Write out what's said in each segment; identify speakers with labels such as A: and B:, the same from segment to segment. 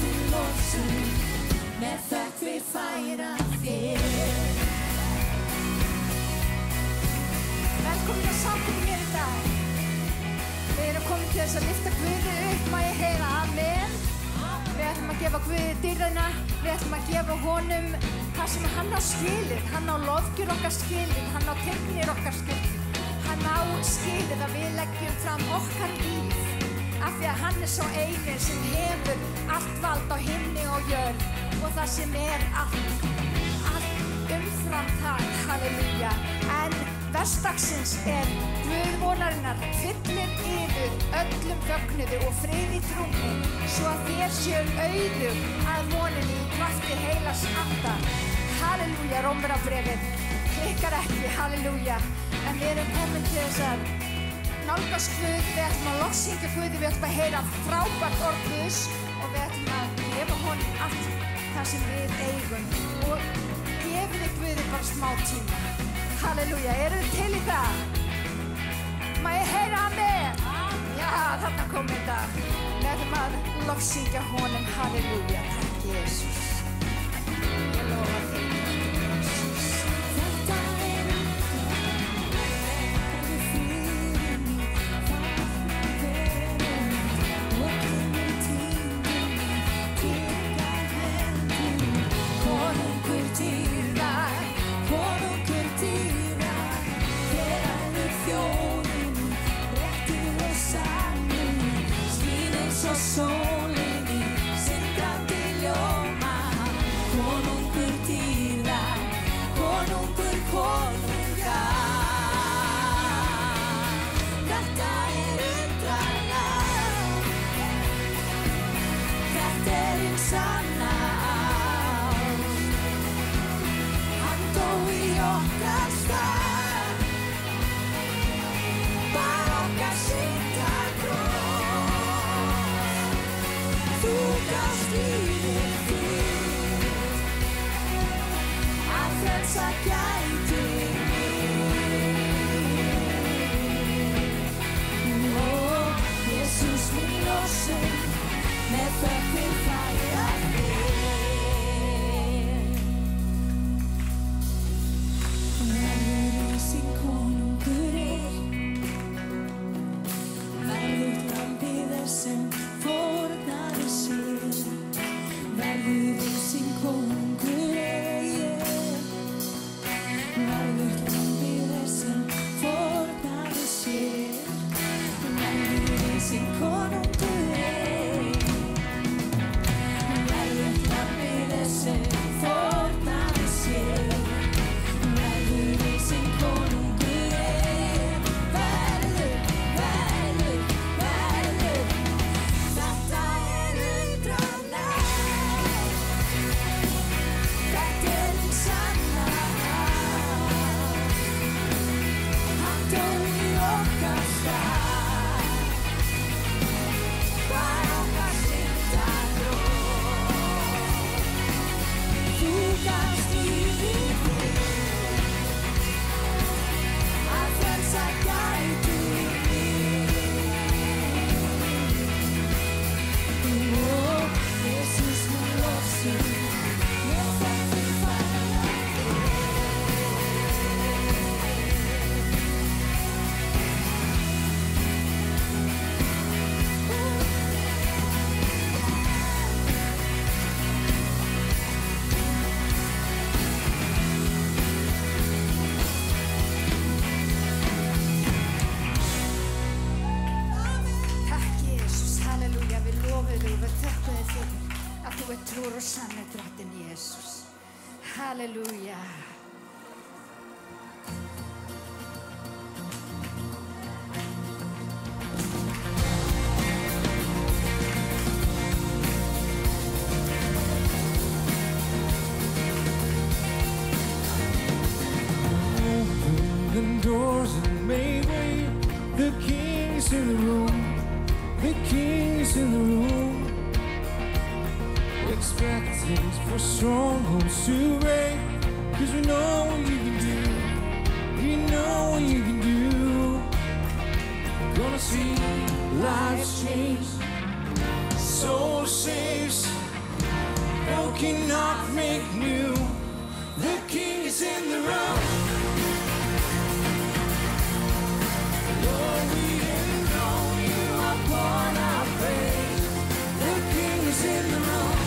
A: við lofsum, með þökk við færa þér. Velkomin að samkomum mér í dag. Við erum komin til þess að lyfta Guði upp, má ég heyra amen. Við ætlum að gefa Guði dýrðina, við ætlum að gefa honum það sem hann á skilið. Hann á lofgjur okkar skilið, hann á tignir okkar skilið. Hann á skilið að við leggjum fram okkar líf. Af því að hann sá eini sem hefur allt vald á himni og jörð og það sem allt umfram það, halleluja. En verstagsins Guð vonarinnar fyllir yfir öllum fögnuði og friði trúni, svo að þér séu auðug að voninni í krafti heilags anda. Halleluja, Rómverjabréfið klikkar ekki, halleluja. En við erum komin til þess að nálgast Guð, við ætlum að lofsyngja Guði, við ætlum að heyra frábært orð Guðs og við ætlum að gefa honum allt það sem við eigum og gefið Guði bara smá tíma. Halleluja, eru þið til í það? Má ég heyra amen? Já, þarna kom þetta. Við ætlum að lofsyngja honum, halleluja, takk Jesús. Ég lofa þig.
B: Sólin í syndrandi ljóma, konungur dýra, konungur konunga. Þetta undralag, þetta hinn sanna ást. Hann dó í okkar stað, bar okkar synda gróð. Þú gafst lífið þitt að frelsa gæti mig. Ó, Jesús minn lofsum, með þökk við færa þér. Verður risinn konungurinn, verður lambið sem fórnaði sig, verður risinn konungurinn, verður lambið sem fórnaði sig, verður risinn konungurinn, verður lambið sem fórnaði sig, verður risinn konungurinn, verður. Þetta undralag, þetta hinn sanna ást. Hann dó í okkar stað, bar okkar synda gróð. Þú gafst lífið þitt að frelsa gæti mig. Ó, Jesús minn lofsum, með þökk við færa Takk Jesús, halleluja, við lofum þig og við þökkum þig fyrir að þú trúr og sannur drottinn Jesús. Halleluja.
C: Open the doors and make way. The King's in the room. The King's in the room. Expecting for strongholds to break. 'Cause we know what you can do. We know what you can do. Gonna see lives changed, souls saved. cannot make new. The King is in the room. Lord, we enthrone you upon our praise. The King is in the room.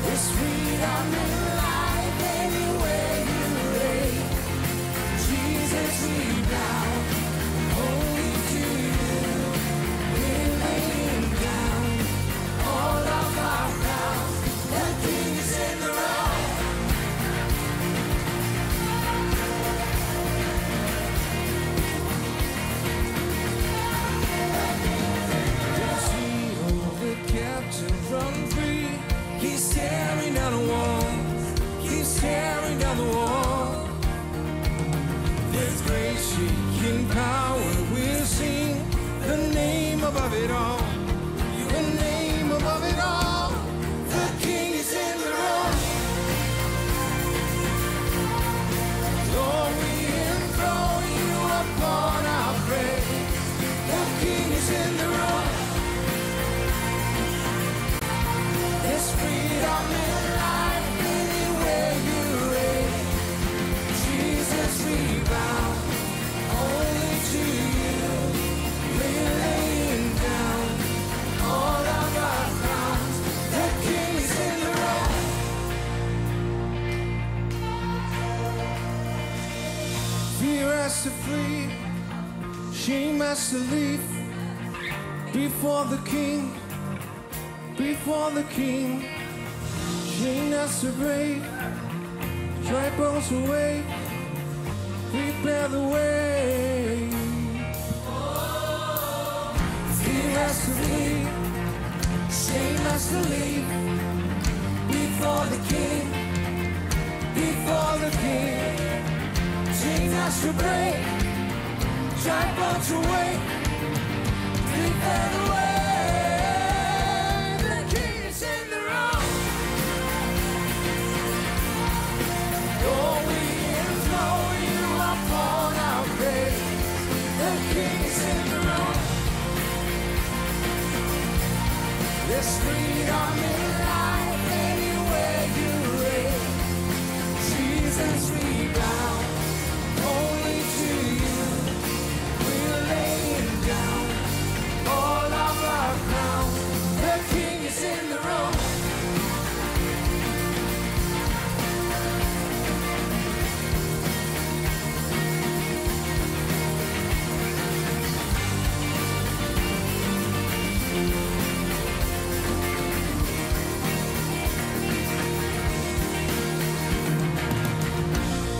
C: There's freedom in life anywhere you reign. Jesus, we bow only to you. We're laying down all of our crowns. The King is in the room. See all the captives run free. He's tearing down the walls. He's tearing down the wall. There's great shaking power. We'll sing the name above it all. The name above it all. The King is in the room. Lord, we enthrone you upon our praise. The King is in the room. There's freedom in life anywhere you reign. Jesus, we bow only to you. We're laying down all of our crowns. The King is in the room. Fear has to flee, shame has to leave. Before the King, before the King, chain has to break, dry bones away, prepare the way. Fear has to flee, shame has to leave. Before the King, before the King, chain has to break, dry bones away, prepare the way. The King is in the room. Oh, we enthrone you upon our praise. The King is in the room. There's freedom in life anywhere you reign. Jesus, we bow only to you. We're laying down all of our crowns. The King is in the room.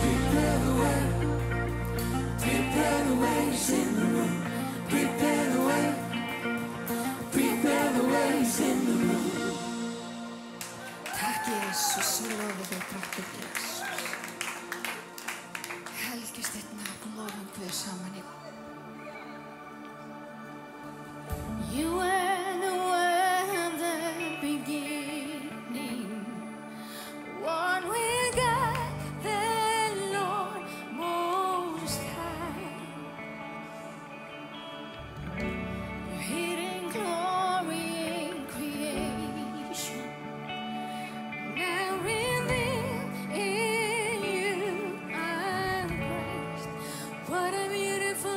C: Prepare the way. Prepare the way. He's in the room. Prepare the way. Prepare the way. He's in the room.
B: Takk Jesus, við lofum þig, drottin Jesus. Helgist þitt nafn, lofum Guð saman í.
A: You were the word of the beginning, one with God, the Lord Most High. Your hidden glory in creation, now revealed in you, I'm Christ. What a beautiful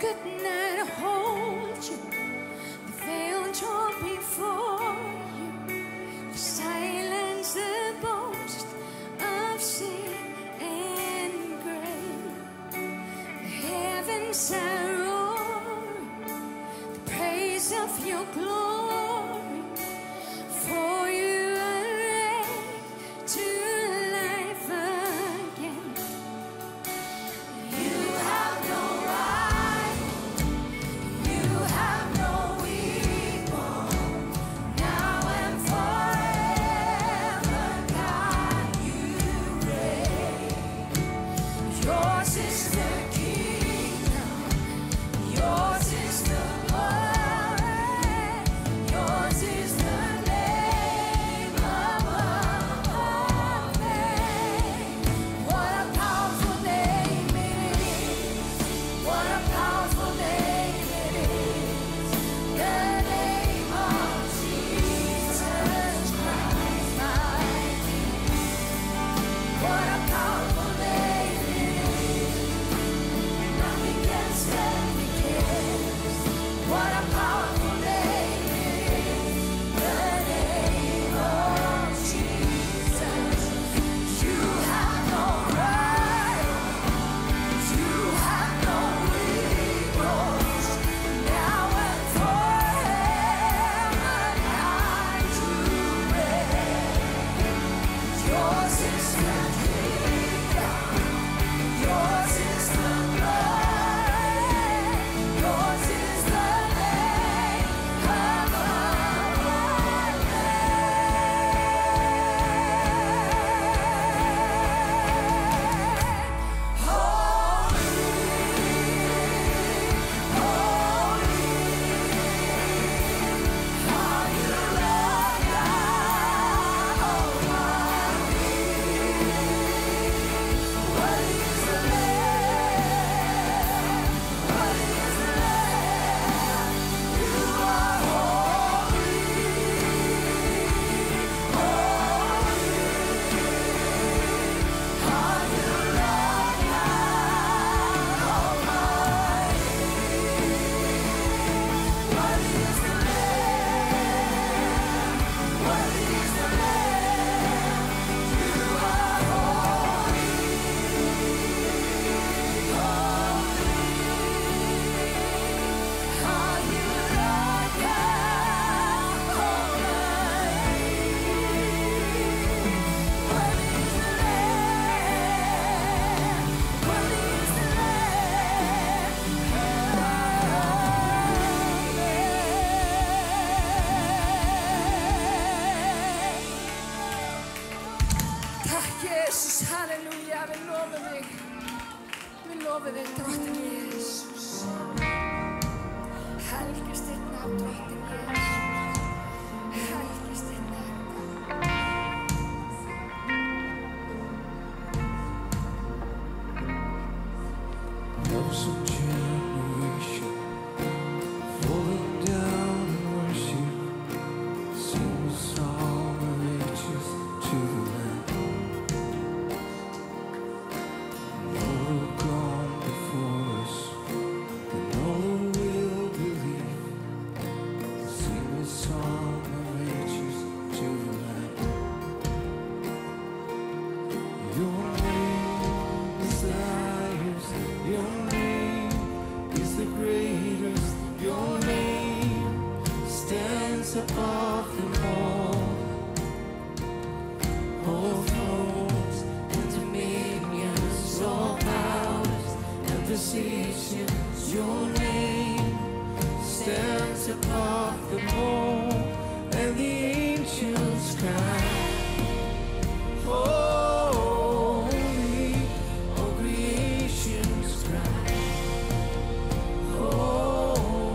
B: couldn't hold you. The veil drawn before you. You silence the boast of sin and grave. The heavens are roaring, the praise of your glory. For you are raised to life again. You have no rival, you have no equal. Now and forever, God, you reign. Yours is the kingdom, yours is the glory, yours is the name above all names. What a powerful name it is! What a powerful name it is! The name of Jesus Christ, my King. What a powerful name it is! Nothing can stand against. What a powerful name it is! The name of Jesus. You have no rival, you have no equals. Now and forever, God, you reign. Yours is the kingdom, yours is the glory, yours is the name above all names. Takk Jesus, halleluja, við lofum þig. Við lofum þig, drottinn Jesus. Helgist þitt nafn, drottinn Jesus. Helgist þitt nafn.
C: Awesome generation, falling down in worship, sing a song of ages to the Lamb. All who've gone before us, and all who will believe, sing a song of ages to the Lamb. Your name is the highest, your name is the greatest, your name stands above them all. All thrones and dominions, all powers and positions, your name stands above them all. And the angels cry, holy, all creations cry, holy,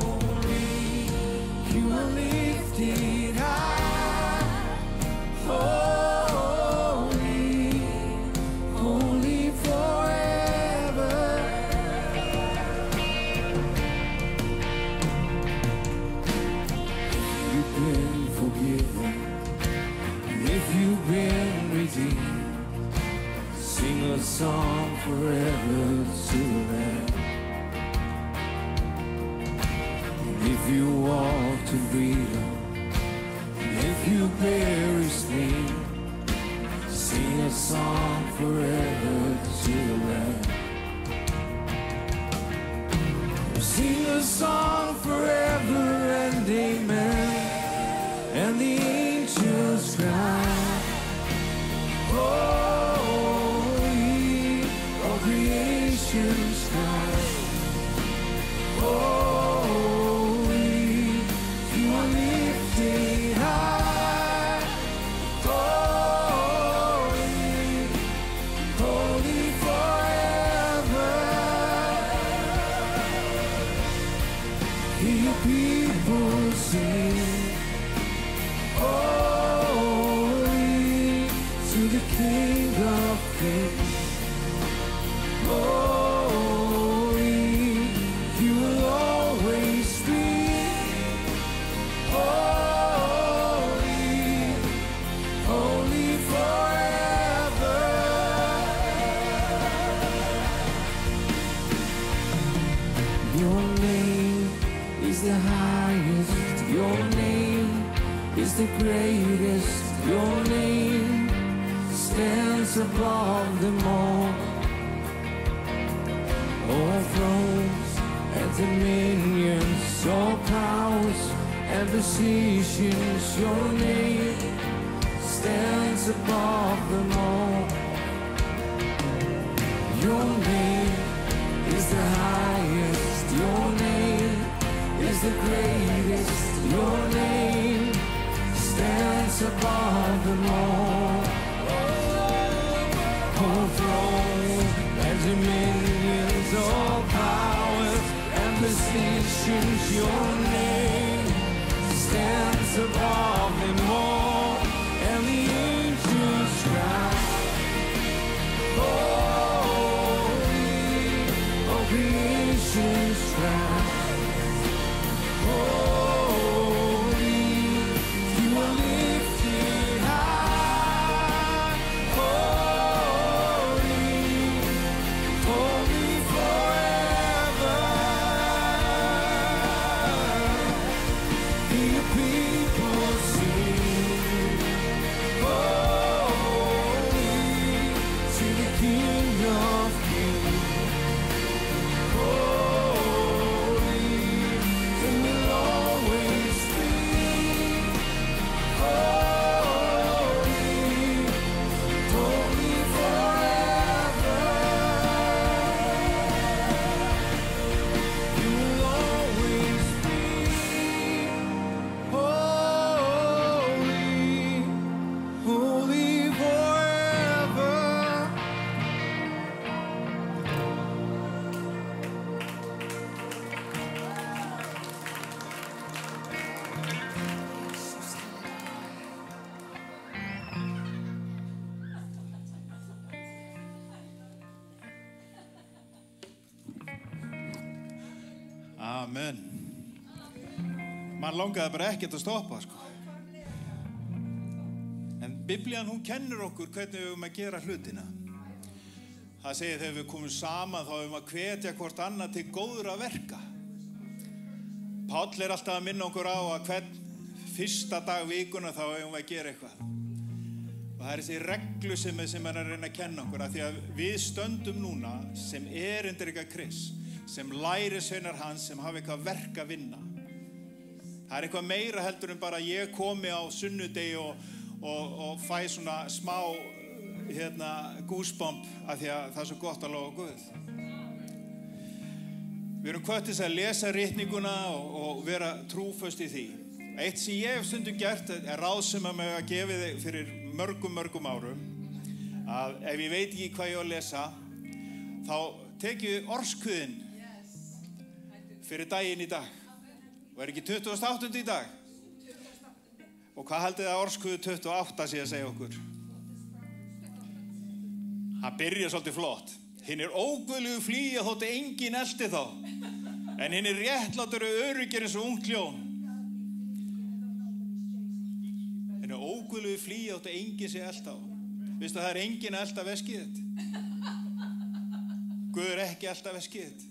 C: you are lifted high, holy, holy forever. You've been forgiven, and if you've been redeemed, sing a song forever to the Lamb. you walk to freedom, and if you bear His name, sing a song forever to the Lamb. Sing a song forever and amen, and the angels cry, holy, all creation's cry, holy, you are lifted high, holy, holy forever. Hear your people sing, holy, to the King of Kings. Holy, you will always be. Holy, holy forever. Your name is the highest, your name is the greatest, your name stands above them all. All thrones and dominions, all powers and positions, your name stands above them all. Your name is the highest, your name is the greatest, your name stands above them all. All thrones and dominions, all powers and positions, your name stands above them all. And the angels cry, holy, all creation's cry, holy, you are lifted high, holy, holy forever. Hear your people sing, holy, to the King of Kings. Holy, and will always be. Holy, holy forever. You will always be. Holy, holy forever.
D: Amen. Man langaði bara ekkert að stoppa, sko. En Biblían, hún kennir okkur hvernig við höfum að gera hlutina. Það segir þegar við komum saman þá höfum að hvetja hvort annað til góðra verka. Páll alltaf að minna okkur á að hvern fyrsta dag vikuna þá höfum við að gera eitthvað. Og það þessi reglu sem er að reyna að kenna okkur, að því að við stöndum núna sem erindreka Krists, sem lærisveinar hans, sem hafa eitthvað verk að vinna. Það eitthvað meira heldur en bara ég komi á sunnudegi og fæ svona smá goosebump af því að það er svo gott að lofa Guð. Við erum hvött til að lesa ritninguna og vera trúföst í því. Eitt sem ég hef stundum gert er ráð sem að mig að gefa þig fyrir mörgum árum, að ef ég veit ekki hvað ég á að lesa, þá tek ég orskvöðin fyrir daginn í dag. Og er ekki 28. í dag? Og hvað haldið að orskvöðu 28 sé að segja okkur? Það byrja svolítið flott. Hinn óguðlegu flýja þótt enginn elti þá, en hinn réttlátur öruggir eins og ungt ljón. Hinn óguðlegu flýja þótt enginn sé elta á. Veistu að það er enginn að elta veskið þitt? Guð er ekki að elta veskið þitt.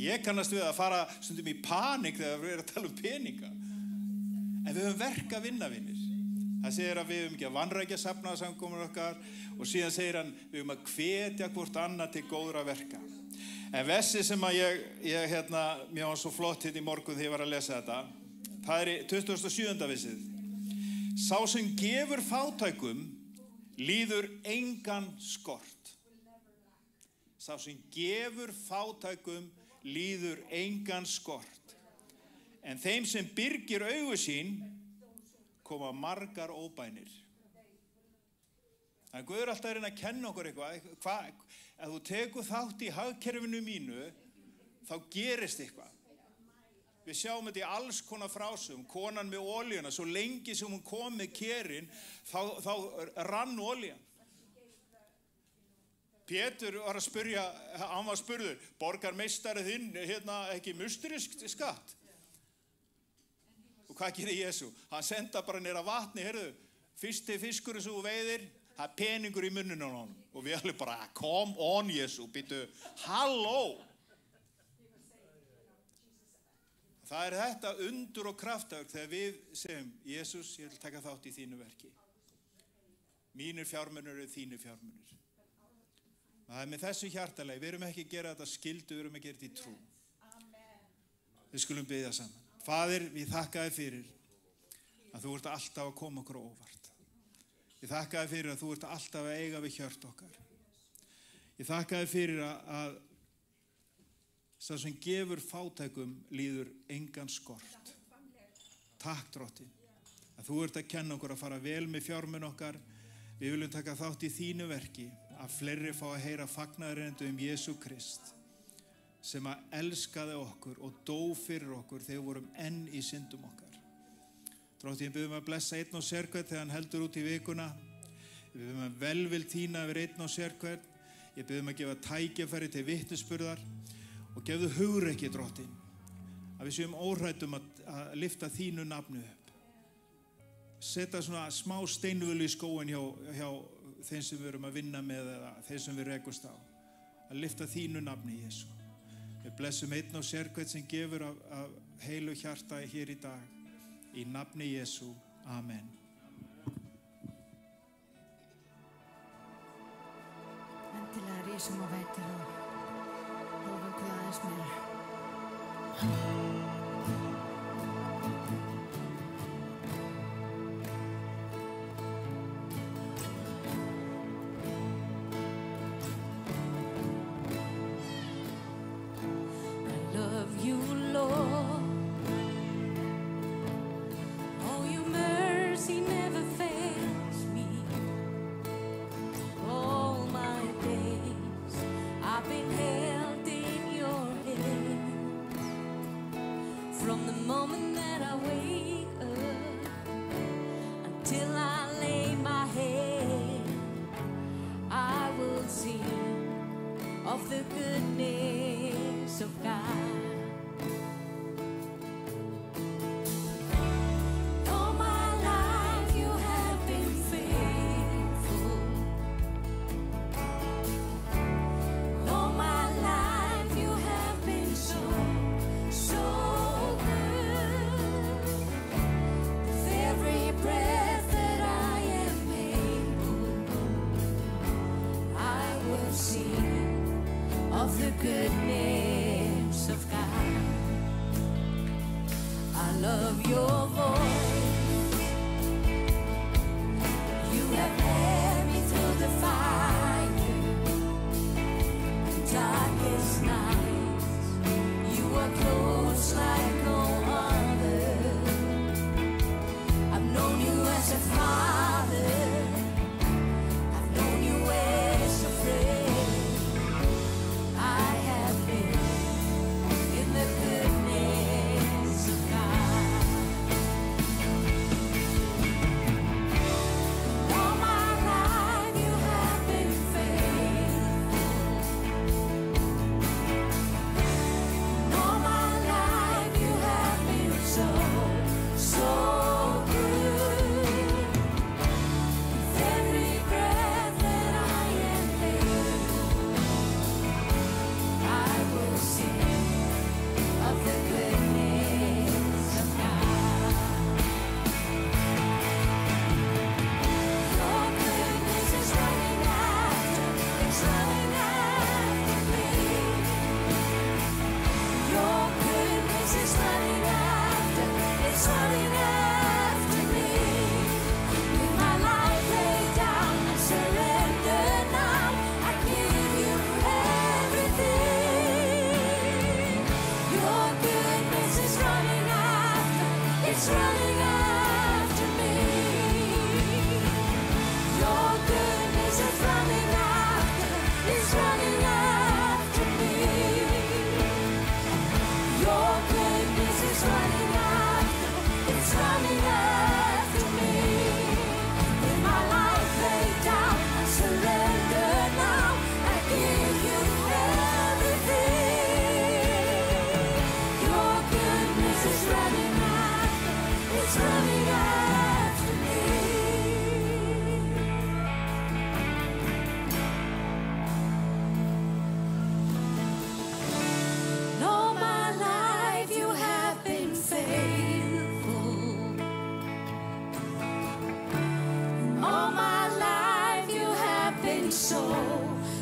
D: Ég kannast við að fara stundum í panik þegar við erum að tala peninga. En við höfum verk að vinna, vinir. Það segir að við höfum ekki að vanrækja safnaðarsamkomur okkar og síðan segir hann við höfum að hvetja hvort annað til góðra verka. En versi sem að mér var svo flott í morgun þegar ég var að lesa þetta, það í 27. versið. Sá sem gefur fátækum líður engan skort. Sá sem gefur fátækum líður engan skort. En þeim sem byrgir augu sín koma margar óbænir. En Guð alltaf að reyna að kenna okkur eitthvað. Ef þú tekur þátt í hagkerfinu mínu, þá gerist eitthvað. Við sjáum þetta í alls konar frásum. Konan með olíuna, svo lengi sem hún kom með kerin, þá rann olían. Pétur var að spyrja, hann var spurður, borgar meistari þinn ekki musturisk skatt? Og hvað gerir Jesú? Hann senda bara nýra vatni, heyrðu, fyrsti fiskurinn sem þú veiðir, það er peningur í munninu á honum. Og við alveg bara, come on Jesú, býtu, halló! Það er þetta undur og kraftaverk þegar við segjum, Jesús, ég vil taka þátt í þínu verki. Mínir fjármunir eru þínir fjármunir. Það er með þessu hjartalegi, við erum ekki að gera þetta skyldu, við erum að gera þetta í trú. Við skulum biðja saman. Faðir, við þakka þér fyrir að þú ert alltaf að koma okkur á óvart. Ég þakka þér fyrir að þú ert alltaf að eiga við hjört okkar. Ég þakka þér fyrir að sá sem gefur fátækum líður engan skort. Takk, Drottinn, að þú ert að kenna okkur að fara vel með fjármun okkar. Við viljum taka þátt í þínu verki, að fleiri fá að heyra fagnaðarerindi Jesú Krist, sem að elskaði okkur og dó fyrir okkur þegar við vorum enn í syndum okkar. Drottinn, ég biðum að blessa einn og sérhvern þegar hann heldur út í vikuna. Ég biðum að velvild þína yfir einn og sérhvern. Ég biðum að gefa tækifæri til vitnisburðar og gefðu hugrekki, Drottinn, að við séum óhræddum að lyfta þínu nafnu upp. Setta svona smá steinvölu í skóin hjá þeim sem við erum að vinna með eða þeim sem við rekust á. Að lyfta þínu nafni, Jesú. Við blessum einn og sérhvern sem gefur af heilu hjarta hér í dag. Í nafni Jesú. Amen.
B: Endilega rísum og veitir og lofum Guð aðeins meira.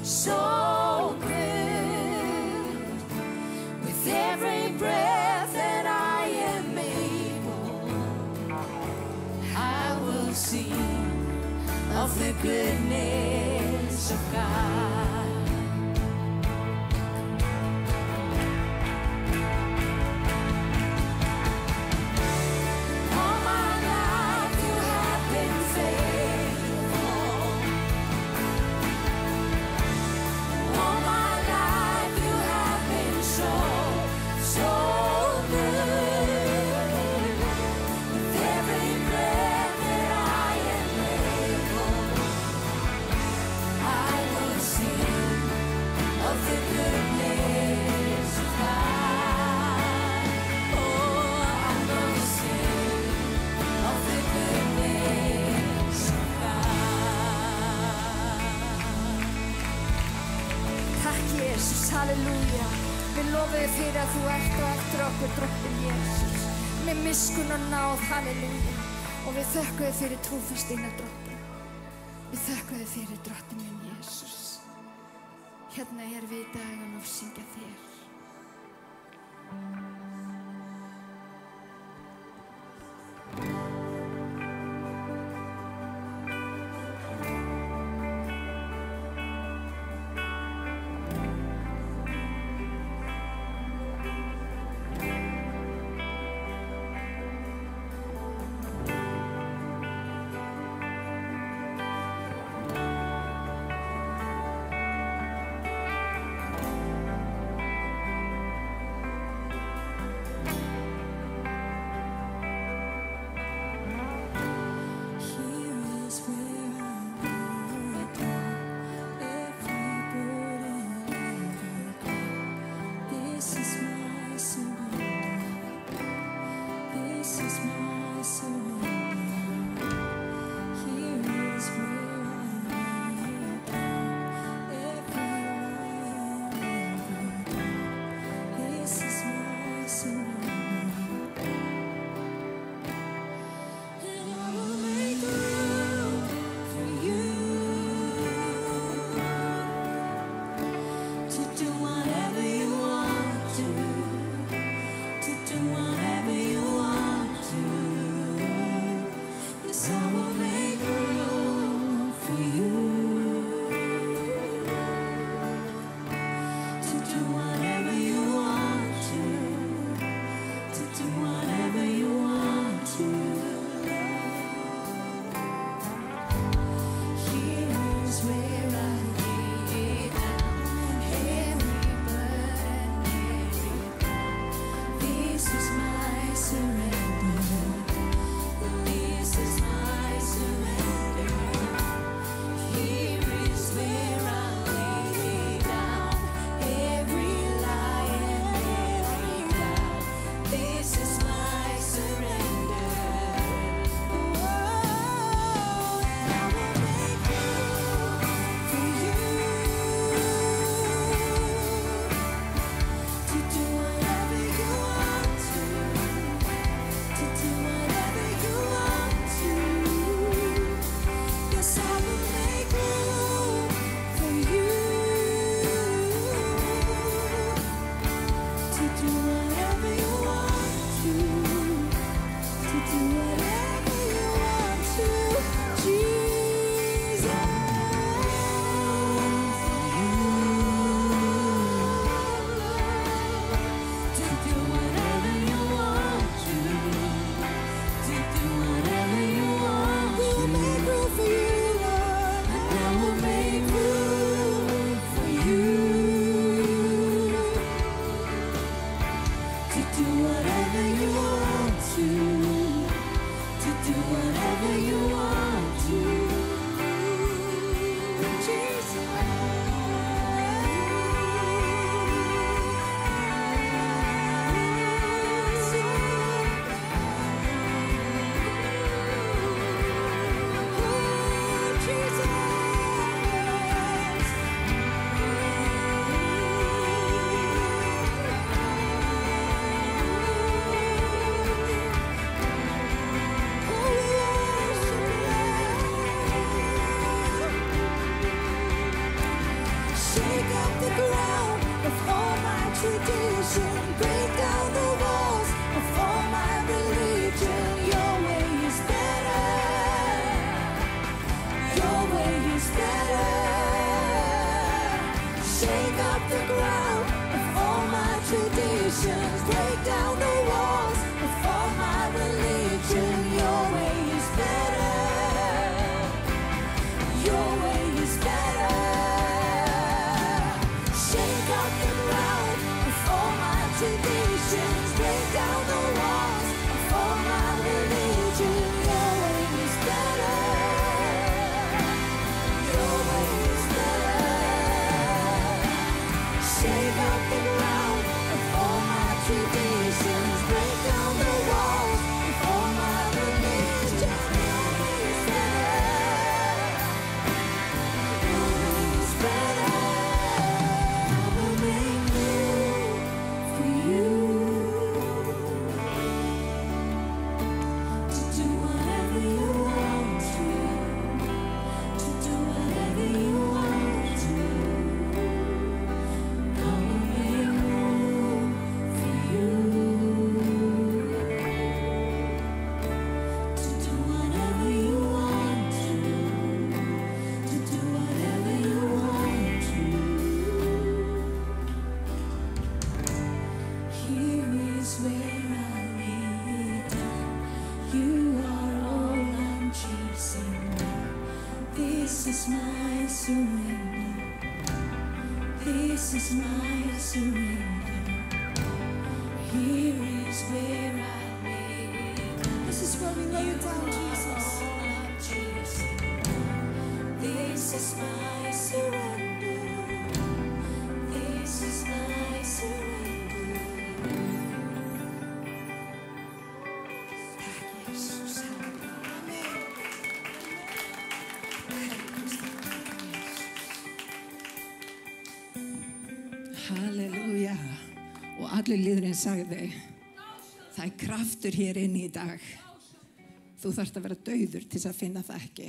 B: so good. With every breath that I am able, I will sing of the goodness of God.
A: Halleluja, við lofum þér fyrir að þú ert og eftir okkur drottinn Jesús með miskunn og náð, halleluja, og við þökkum þér fyrir trúfast þína drottinn, við þökkum þér fyrir drottinn minn Jesús. Hérna við í dag að lofsyngja þér.
B: tradition, break down the walls of all my religion. Your way is better. Your way is better. Shake up the ground of all my traditions, break down the walls of all my religion. Your way is better. Your way is better. Shake up the ground of all my traditions, break down the walls of all my religion. Your way is better. Your way is better. Shake up the ground of all my traditions, break down the walls of all my religion. Your way is better. Your way is better. I will make room for you to do whatever you want to do whatever you want to. I will make room for you to do whatever you want to do whatever you want to. Here is where I lay it down. You are all I'm chasing. This is my surrender. This is my surrender. Here is where I lay it down. This is where we lay it down, Jesus. All I'm chasing. This is my surrender. This is my surrender. Tack Jesus.
E: Halleluja. Og allir liðurinn sagði, það er kraftur hér inni í dag. Þú þarft að vera dauður til þess að finna það ekki.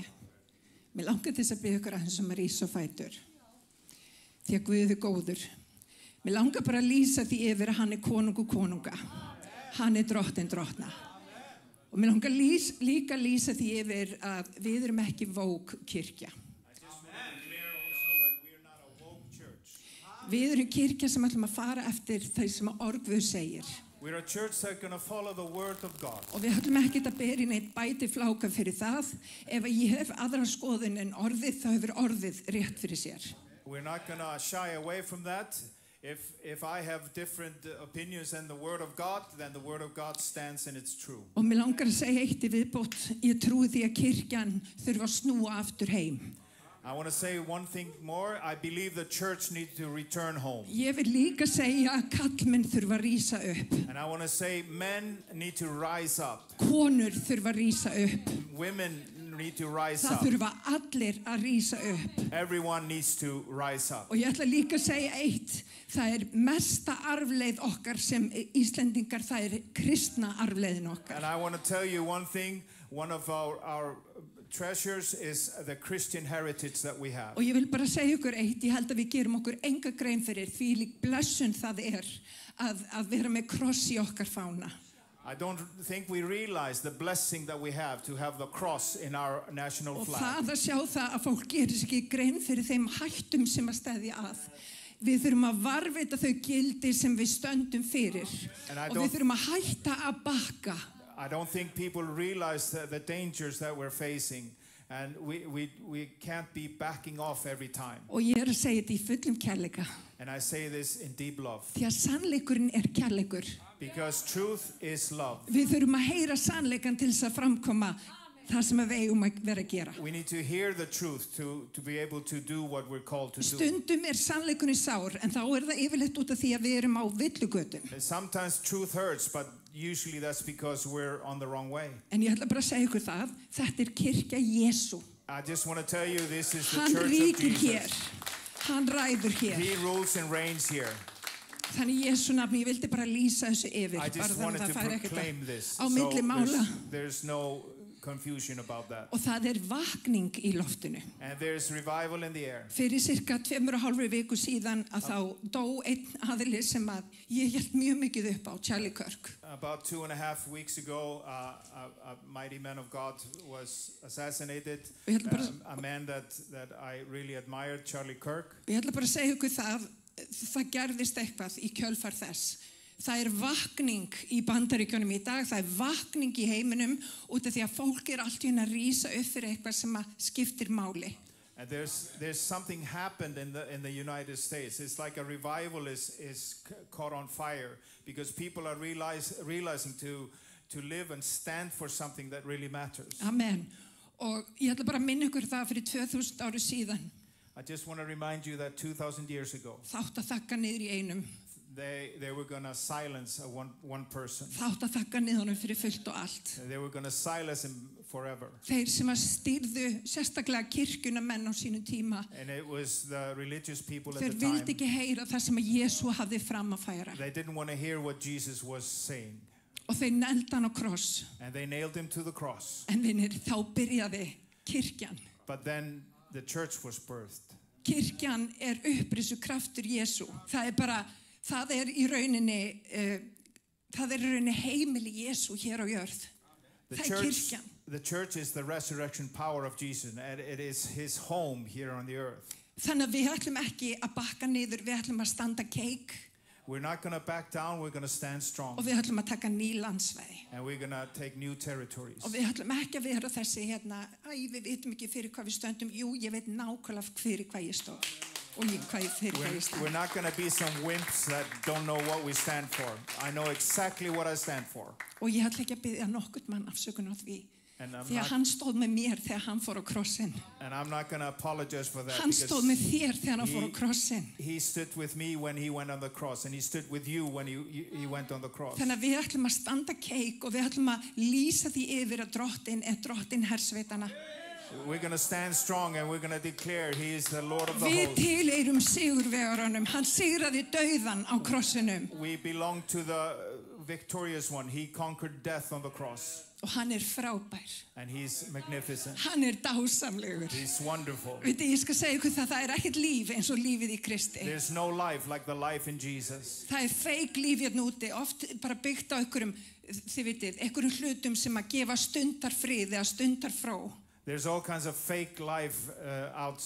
E: Mér langar til þess að biðja ykkur aðeins að rísa á fætur. Því að Guð er góður. Mér langar bara að lýsa því yfir að hann er konungur konunga. Hann er drottin drottna. Og mér langar líka að lýsa því yfir að við erum ekki vók kirkja. Við erum kirkja sem ætlum að fara eftir þau sem að orð Guð segir.
D: We're a church that's going to follow the word of God.
E: Og við ætlum ekkert að bera í neitt bæti fláka fyrir það. Ef ég hef aðra skoðun en orðið, þá hefur orðið rétt fyrir sér.
D: We're not going to shy away from that. If I have different opinions than the word of God, then the word of God stands and it's true.
E: Og mér langar að segja eitt í viðbót. Ég trúi því að kirkjan þurfa að snúa aftur heim.
D: I want to say one thing more. I believe the church needs to return home.
E: Ég vil líka segja að kallmenn þurfa að rísa upp.
D: And I want to say men need to rise up.
E: Konur þurfa að rísa upp.
D: Women need to rise
E: Það
D: up.
E: þurfa allir að rísa upp.
D: Everyone needs to rise up.
E: Og ég ætla líka að segja eitt. Það mesta arfleið okkar sem Íslendingar, það kristna arfleiðin okkar.
D: And I want to tell you one thing. One of our treasures is the Christian heritage that we have.
E: Og ég vil bara segja ykkur eitt, ég held að við gerum okkur enga grein fyrir því lík blessun það að vera með kross í okkar fána.
D: I don't think we realize the blessing that we have to have the cross in our national
E: Og
D: flag.
E: það að sjá það að fólk gerir sér ekki grein fyrir þeim hættum sem að steðja að. Við þurfum að varðveita þau gildi sem við stöndum fyrir. Og við þurfum að hætta að bakka.
D: I don't think people realize the dangers that we're facing, and we can't be backing off every time.
E: Og ég að segja þetta í fullum kærleika.
D: And I say this in deep love.
E: Því að sannleikurinn kærleikur.
D: Because truth is love.
E: Við þurfum að heyra sannleikan til þess að framkoma það sem við eigum að vera að gera.
D: We need to hear the truth to be able to do what we're called to do.
E: Stundum sannleikurinn sár, en þá það yfirleitt út af því að við erum á villugötum.
D: Sometimes truth hurts, but usually that's because we're on the wrong way.
E: En ég ætla bara að segja ykkur það, þetta kirkja Jesú.
D: I just want to tell you this is the
E: Hann
D: church of
E: ríkir
D: Jesus.
E: hér, hann ræður hér.
D: He rules and reigns here.
E: Þannig Jesú nafni, ég vildi bara lýsa þessu yfir.
D: I just wanted to proclaim this.
E: Á milli mála.
D: There's no
F: confusion about that.
E: Og það vakning í loftinu.
F: And there's revival in the air.
E: Fyrir cirka 2,5 viku síðan að þá dó einn aðili sem að ég hélt mjög mikið upp á, Charlie Kirk.
F: About 2.5 weeks ago, a mighty man of God was assassinated. A man that I really admired, Charlie Kirk.
E: Ég ætla bara að segja ykkur það gerðist eitthvað í kjölfar þess. Það vakning í Bandaríkjunum í dag, það vakning í heiminum út af því að fólk allt í einu að rísa upp fyrir eitthvað sem skiptir máli.
F: And there's something happened in the United States. It's like a revival is caught on fire because people are realizing to live and stand for something that really matters.
E: Amen. Og ég ætla bara að minna ykkur það fyrir 2000 ári síðan.
F: I just want to remind you that 2,000 years ago,
E: þátt að þakka niður í einum.
F: They were going to silence one person.
E: Þátt að þakka niður honum fyrir fullt og allt.
F: They were going to silence him forever.
E: Þeir sem stýrðu sérstaklega kirkjuna menn á sínum tíma.
F: And it was the religious people at the time.
E: Þeir vildi ekki heyra það sem Jesú hafði fram að færa.
F: They didn't want to hear what Jesus was saying.
E: Og þeir nældu hann á kross.
F: And they nailed him to the cross.
E: En vinir, þá byrjaði kirkjan.
F: But then the church was birthed.
E: Kirkjan upprisu kraftur Jesú. Það í rauninni heimili Jesú hér á jörð. Það kirkjan.
F: The church is the resurrection power of Jesus, and it is his home here on the earth.
E: Þannig að við ætlum ekki að bakka niður, við ætlum að standa keik.
F: We're not going to back down, we're going to stand strong.
E: Og við ætlum að taka ný landsvæði.
F: And we're going to take new territories.
E: Og við ætlum ekki að vera þessi við vitum ekki fyrir hvað við stöndum. Jú, ég veit nákvæmlega fyrir hvað ég stóð. Og fyrir hvað ég stand.
F: We're not going to be some wimps that don't know what we stand for. I know exactly what I stand for.
E: Og ég ætla ekki að biðja nokkurn mann afsökunar á því. Því að hann stóð með mér þegar hann fór á krossinn.
F: And I'm not going to apologize for that.
E: Hann stóð með þér þegar hann fór á krossinn.
F: He stood with me when he went on the cross, and he stood with you when he went on the cross.
E: Þannig að við ætlum að standa keik og við ætlum að lýsa því yfir að drottinn hersveitanna.
F: We're going to stand strong and we're going to declare he is the Lord of the
E: Við
F: hosts.
E: tilheyrum sigurvegaranum. Hann sigraði dauðan á krossinum.
F: We belong to the victorious one. He conquered death on the cross.
E: Og hann frábær.
F: And he's magnificent.
E: Hann dásamlegur.
F: He's wonderful.
E: Veitu, ég skal segja ykkur það ekkert líf eins og lífið í Kristi.
F: There's no life like the life in Jesus.
E: Það fake líf hérna úti, oft bara byggt á einhverjum, þið vitið, einhverjum hlutum sem að gefa stundarfrið eða stundarfró.
F: There's all kinds of fake life out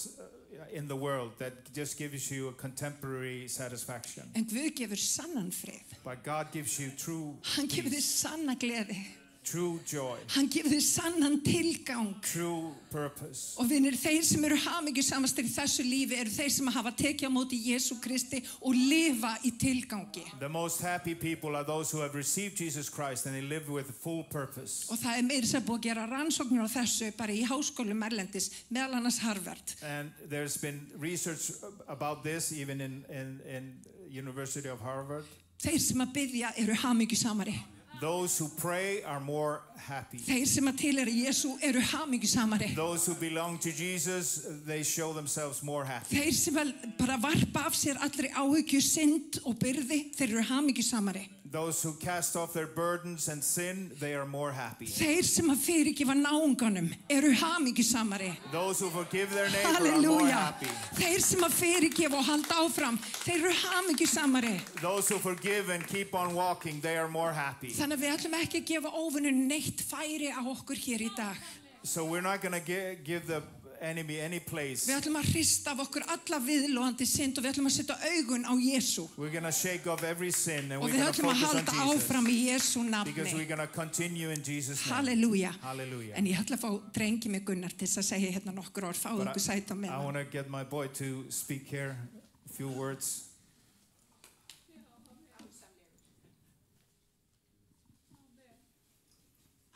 F: in the world that just gives you a contemporary satisfaction.
E: En Guð gefur sannan frið.
F: But God gives you true
E: Hann gefur þér sanna gleði.
F: True joy.
E: Hann gefur þér sannan tilgang.
F: True purpose.
E: Og vinir, þeir sem hamingjusamastir í þessu lífi þeir sem hafa tekið á móti Jesú Kristi og lifa í tilgangi.
F: The most happy people are those who have received Jesus Christ and they live with full purpose.
E: Og það meira sem búið að gera rannsóknir á þessu bara í háskólum erlendis, meðal annars Harvard.
F: And there's been research about this even in University of Harvard.
E: Þeir sem að biðja hamingjusamari.
F: Those who pray are more happy.
E: Þeir sem að tilheyra Jesú hamingjusamari.
F: Those who belong to Jesus, they show themselves more happy.
E: Þeir sem bara varpa af sér allri áhyggju, synd og byrði, þeir hamingjusamari.
F: Those who cast off their burdens and sin, they are more happy.
E: Þeir sem að fyrirgefa náunganum hamingjusamari.
F: Those who forgive their neighbor are more happy.
E: Þeir sem að fyrirgefa og halda áfram, þeir hamingjusamari.
F: Those who forgive and keep on walking, they are more happy.
E: Þannig að við ætlum ekki að gefa óvinnunum neitt færi á okkur hér í dag.
F: So we're not going to give the enemy any place.
E: Við ætlum að hrista af okkur alla viðlóðandi synd og við ætlum að setja augun á Jesú.
F: We're going to shake off every sin and
E: og
F: we're going to focus on Jesus.
E: Áfram í Jesú nafni.
F: Because we're going to continue in Jesus' name.
E: Halleluja.
F: Hallelujah.
E: En ég ætla að fá drengi mig Gunnar til að segja hérna nokkur orð, fáðu ykkur sæti á meðan.
F: I want to get my boy to speak here a few words.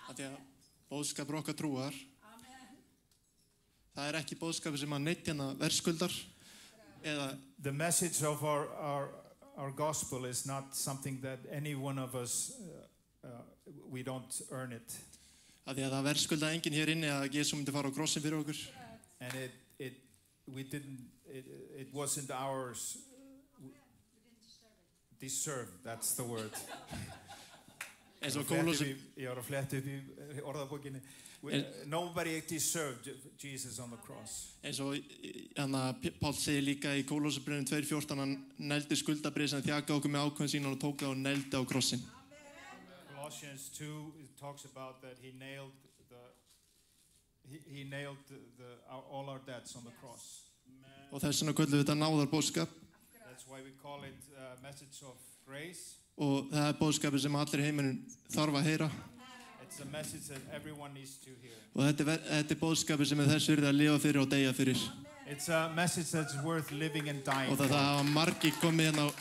G: Að boðskapur okkar trúar það ekki boðskapur sem að neitjana verðskuldar eða
F: the message of our gospel is not something that any one of us we don't earn it.
G: Að það verðskulda enginn hér inni að Jesú myndi fara á krossin fyrir okkur.
F: And it wasn't ours deserved, that's the word.
G: Eins og Kólossi
F: ég var að fletta upp í orðabókinni. Nobody deserved Jesus on the cross.
G: Eins og Páll segir líka í Kólósabrifinu 2:14, hann nældi skuldabrið sem þjakaði okkur með ákvörðun sína og tók það og nældi á krossin.
F: Colossians 2 it talks about that he nailed all our debts on the cross.
G: Og þess vegna köllum við þetta náðarboðskap.
F: That's why we call it a message of grace.
G: Og það boðskapið sem allir í heiminum þarf að heyra.
F: It's a message that everyone needs to hear.
G: Og þetta boðskapið sem þess virði að lifa fyrir og deyja fyrir.
F: It's a message that's worth living and dying
G: Og
F: for.
G: það hafa margir komið hérna og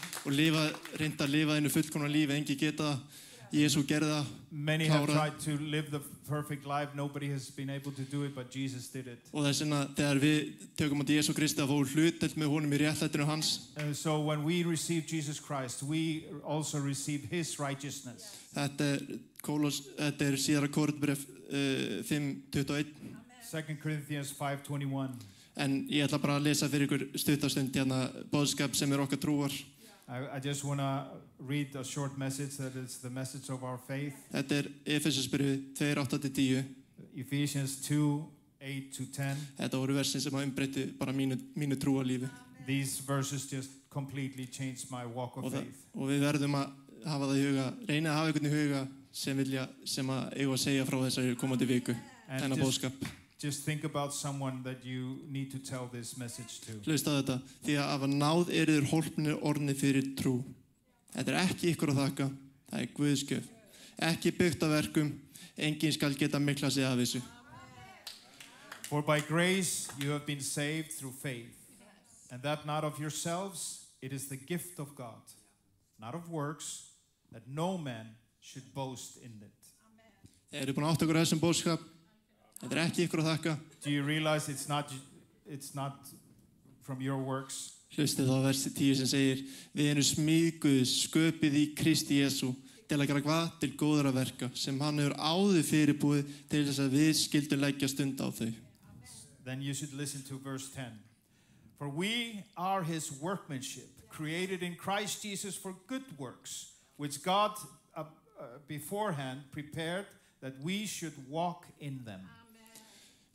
G: reynda að lifa einu fullkomna lífi, engi geta það. Jésu gerði það.
F: Many have tried to live the perfect life. Nobody has been able to do it, but Jesus did it.
G: Og þess vegna þegar við tökum á Jésu Kristi að fá hlutdeild með honum í réttlætinu hans.
F: So when we receive Jesus Christ, we also receive His righteousness.
G: Þetta er síðara Korinthbréf 5:21.
F: 2 Corinthians 5:21.
G: En ég ætla bara að lesa fyrir ykkur stuttastund hérna boðskap sem okkar trúar.
F: I just want to read a short message that is the message of our faith.
G: Þetta er Efesíubréfið 2:8-10.
F: Ephesians 2:8-10.
G: Þetta voru versin sem umbreyttu bara mínu trúarlífi.
F: These verses just completely changed my walk of faith.
G: Og við verðum að hafa það í huga, reyna að hafa einhvern í huga sem eiga að segja frá þessari komandi viku, þennan boðskap.
F: Just think about someone that you need to tell this message to.
G: Hlusta á þetta, því að af náð eru þér hólpnir orðnir fyrir trú. Þetta er ekki ykkur að þakka, það er Guðsgjöf. Ekki byggt á verkum, enginn skal geta mikla sig af þessu.
F: For by grace you have been saved through faith, and that not of yourselves, it is the gift of God, not of works, that no man should boast in it.
G: Eru búin að átta ykkur á þessum boðskap? Þetta er ekki ykkur að þakka.
F: Do you realize it's not from your works?
G: Hlustið á versi 10 sem segir: Við erum smíð Guðs, sköpuð í Kristi Jesú, til að gera hvað? Til góðra verka, sem hann hefur áður fyrirbúið til þess að við skildum leggja stund á þau.
F: Then you should listen to verse 10. For we are His workmanship, created in Christ Jesus for good works, which God beforehand prepared that we should walk in them.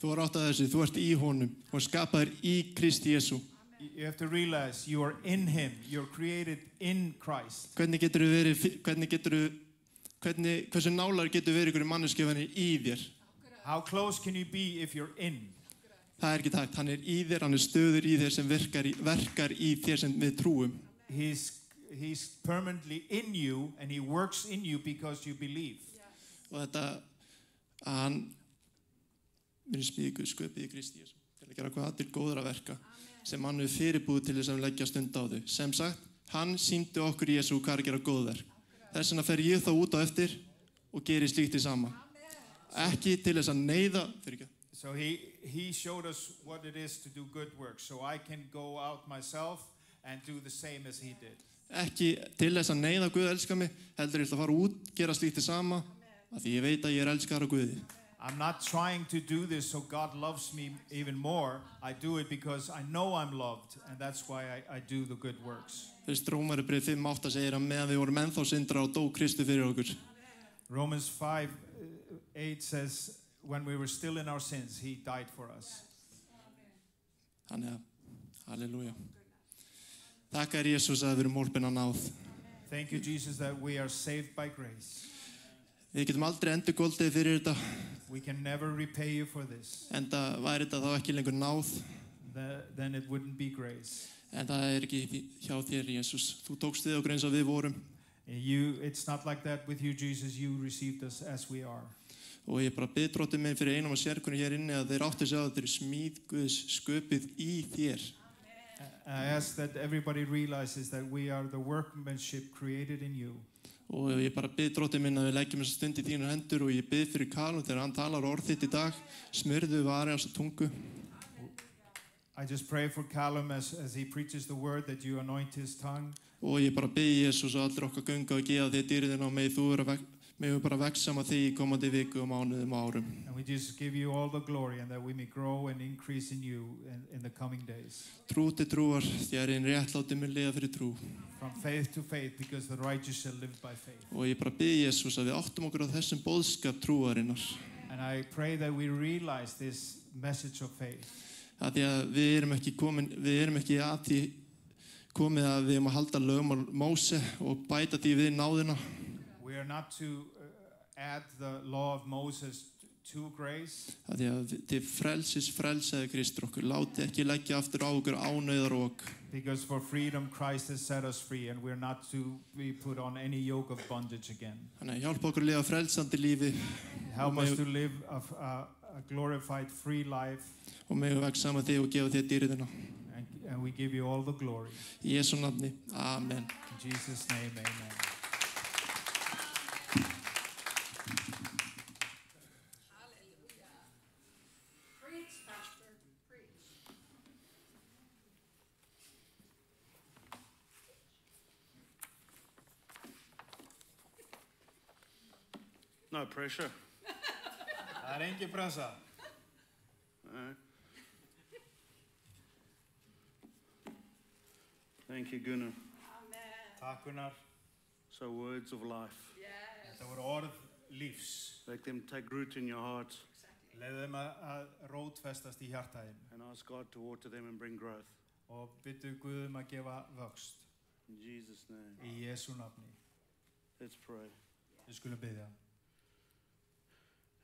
G: Þú átt að þessu, þú ert í honum og skapaður í Kristi Jesú.
F: You have to realize you are in Him. You're created in Christ.
G: Hversu nálar getur verið ykkur manneskjöfunni í þér?
F: How close can you be if you're in?
G: Það er ekki takt, hann er í þér, hann er stöður í þér sem verkar í þér sem við trúum.
F: He's permanently in you and He works in you because you believe.
G: Og þetta að hann verið smíð Guðs, sköpuð í Kristi Jesú, til að gera hvað? Til góðra verka, sem hann hefur fyrirbúið til þess að leggja stund á þau. Sem sagt, hann sýndi okkur í Jesú hvað er að gera góð verk. Þess vegna fer ég þá út á eftir og gerir slíkt í sama. Ekki til þess að neyða.
F: So he showed us what it is to do good work, so I can go out myself and do the same as He did.
G: Ekki til þess að neyða Guð elska mig, heldur ég ætla að fara út, gera slíkt í sama, af því ég veit að ég er elskar af Guði.
F: I'm not trying to do this so God loves me even more. I do it because I know I'm loved, and that's why I do the good works.
G: Rómarbréf 5:8 segir að meðan við vorum ennþá syndrar og dó Kristur fyrir okkur.
F: Romans 5:8 says, when we were still in our sins, He died for us.
G: Þannig að, halleluja. Þakka Jesús að við erum hólpin að náð.
F: Thank you, Jesus, that we are saved by grace.
G: Við getum aldrei endurgoldið fyrir þetta.
F: We can never repay you for this.
G: Enda væri þetta þá ekki lengur náð.
F: Then it wouldn't be grace.
G: En það er ekki hjá þér, Jesús. Þú tókst við okkur eins og við vorum.
F: It's not like that with you, Jesus. You received us as we are.
G: Og ég bara bið Drottinn minn fyrir einum og sérkunni hér inni að þeir áttu sig á að þeir eru smíð Guðs, sköpuð í þér.
F: I ask that everybody realizes that we are the workmanship created in you.
G: Og ég bara bið Drottinn minn að við leggjum þessa stund í þínu hendur og ég bið fyrir Karl þegar hann talar orð þitt í dag, smyrðu vari á þessa tungu.
F: I just pray for Callum as he preaches the word that you anoint his tongue.
G: Og ég bara bið Jesús að allir okkar göngu og gefa þér dýrðina og megum bara vexa með því í komandi viku og mánuðum og árum.
F: And we just give you all the glory and that we may grow and increase in you in the coming days.
G: Trú til trúar, því að einn réttlátur mun lifa fyrir trú.
F: From faith to faith, because the righteous shall live by faith.
G: Og ég bara bið Jesús að við áttum okkur á þessum boðskap trúarinnar.
F: And I pray that we realize this message of faith.
G: Það því að við erum ekki að því komið að við erum að halda lögmál Móse og bæta því við náðina.
F: We are not to add the law of Moses to grace.
G: Það því að þið frelsaði Kristur okkur, láti ekki leggja aftur á okkur ánauðarók.
F: Because for freedom Christ has set us free, and we're not to be put on any yoke of bondage again.
G: Þannig að hjálpa okkur að lifa frelsandi lífi.
F: Help us to live a glorified, free life.
G: Og megum veksa með þig og gefa þér dýrðina.
F: And we give you all the glory.
G: Í Jesú nafni. Amen.
F: In Jesus' name, amen.
H: No pressure.
F: Það engin pressa.
H: Thank you, Gunnar.
F: Takk Gunnar.
H: So words of life.
F: Þetta voru orð lífs.
H: Let them take root in your heart
F: Leyfðu þeim að rótfestast í hjartaðin.
H: and ask God to water them and bring growth.
F: Og biddu Guð að gefa vöxt.
H: In Jesus' name.
F: Í Jesú nafni.
H: Let's pray.
F: Við skulum biðja.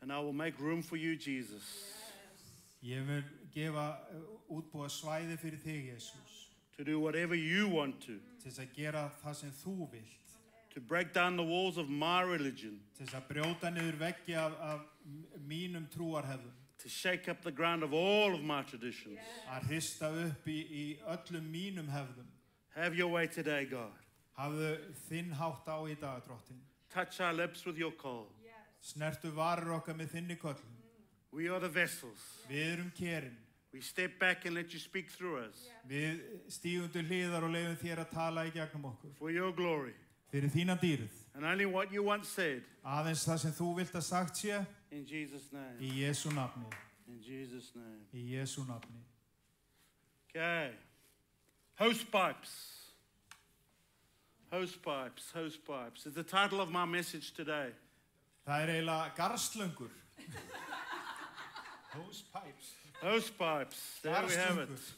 H: And I will make room for you, Jesus.
F: Ég vil gefa útbúa svæði fyrir þig, Jesús.
H: To do whatever you want to.
F: Til þess að gera það sem þú vilt.
H: To break down the walls of my religion.
F: Til þess að brjóta niður veggi af mínum trúarhefðum.
H: To shake up the ground of all of my traditions.
F: Að hrista upp í öllum mínum hefðum.
H: Have your way today, God.
F: Hafðu þinn hátt á í dag, Drottinn.
H: Touch our lips with your coal.
F: Snertu varir okkar með þinni köllum.
H: We are the vessels.
F: Við erum kerin.
H: We step back and let you speak through us.
F: Við stígum til hliðar og leyfum þér að tala í gegnum okkur.
H: For your glory.
F: Fyrir þína dýrð.
H: And only what you once said.
F: Aðeins það sem þú vilt að sagt sé.
H: In Jesus' name.
F: Í Jesú nafni.
H: In Jesus' name.
F: Í Jesú nafni.
H: Okay. Hose pipes. Hose pipes. Hose pipes. It's the title of my message today.
F: Það eiginlega garslöngur. Hose pipes.
H: Hose pipes. There we have it.
F: Garslöngur.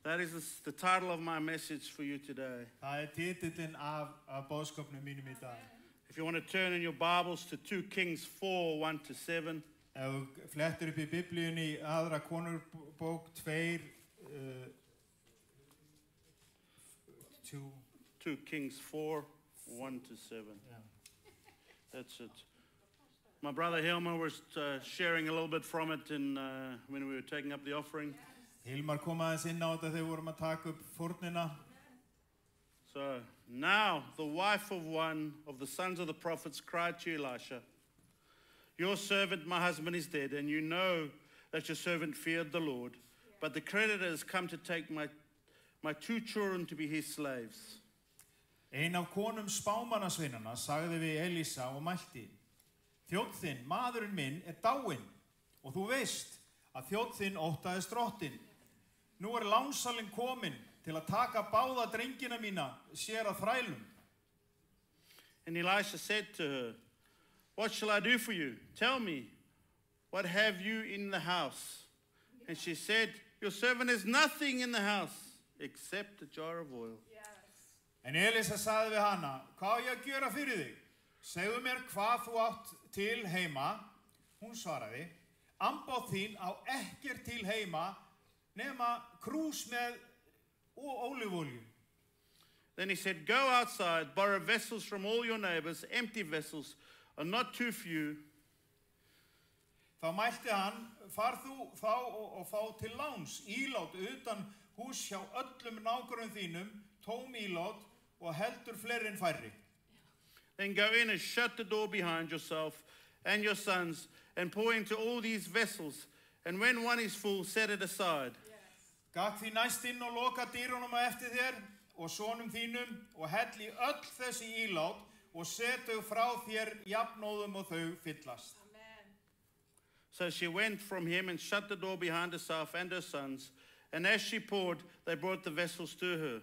H: That is the title of my message for you today.
F: Það titillinn af boðskapnum mínum í dag.
H: If you want to turn in your Bibles to 2 Kings 4, 1-7.
F: Ef þú flettur upp í Biblíunni í aðra konurbók 2,
H: 2 Kings 4, 1-7.
F: Yeah.
H: That's it. My brother Helmer was sharing a little bit from it when we were taking up the offering.
F: Hilmar kom aðeins inn á þetta þegar við vorum að taka upp fórnina.
H: So, now the wife of one of the sons of the prophets cried to Elisha, "Your servant, my husband, is dead, and you know that your servant feared the Lord. But the creditor has come to take my 2 children to be his slaves."
F: Ein af konum spámannasveinana sagði við Elísa og mælti, "Þjónn þinn, maðurinn minn, dáinn, og þú veist að þjónn þinn óttaðist Drottinn. Nú lánsalinn kominn til að taka báða drengina mína sér að þrælum."
H: And Elisha said to her, "What shall I do for you? Tell me, what have you in the house?" And she said, "Your servant has nothing in the house except a jar of oil."
F: En Elísa sagði við hana, "Hvað á ég að gjöra fyrir þig? Segðu mér hvað þú átt til heima." Hún svaraði, "Ambáð þín á ekkert til heima nema krús með ólífuolíu."
H: Then he said, "Go outside, borrow vessels from all your neighbors, empty vessels, and not too few."
F: Þá mælti hann, "Far þú þá og fá til láns ílát utan hús hjá öllum nágrunum þínum, tóm ílát og heldur fleiri en færri.
H: Then go in and shut the door behind yourself and your sons, and pour into all these vessels, and when one is full, set it aside."
F: Gakk því næst inn og loka dyrunum á eftir þér og sonum þínum og hell í öll þessi ílát og set þau frá þér jafnóðum og þau fyllast.
H: So she went from him and shut the door behind herself and her sons, and as she poured, they brought the vessels to her.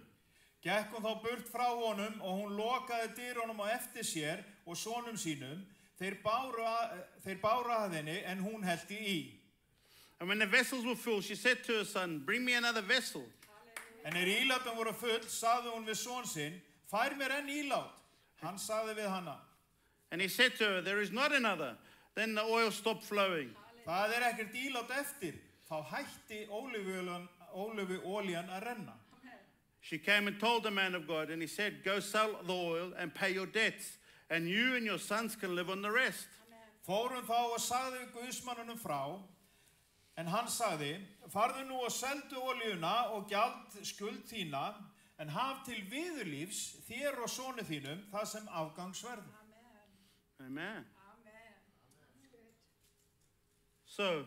F: Gekk hún þá burt frá honum og hún lokaði dyrunum á eftir sér og sonum sínum. Þeir báru að henni en hún hellti í.
H: And when the vessels were full, she said to her son, bring me another vessel.
F: En ílátin voru full, sagði hún við son sinn, fær mér enn ílát. Hann sagði við hana.
H: And he said to her, there is not another. Then the oil stopped flowing.
F: Það ekkert ílát eftir. Þá hætti ólífuolían að renna.
H: She came and told the man of God, and he said, go sell the oil and pay your debts, and you and your sons can live on the rest.
F: Fór hún þá og sagði guðsmannunum frá, en hann sagði, farðu nú og seldu olíuna og gjald skuld þína, en haf til viðurlífs þér og sonu þínum það sem afgangsverður.
H: Amen. So,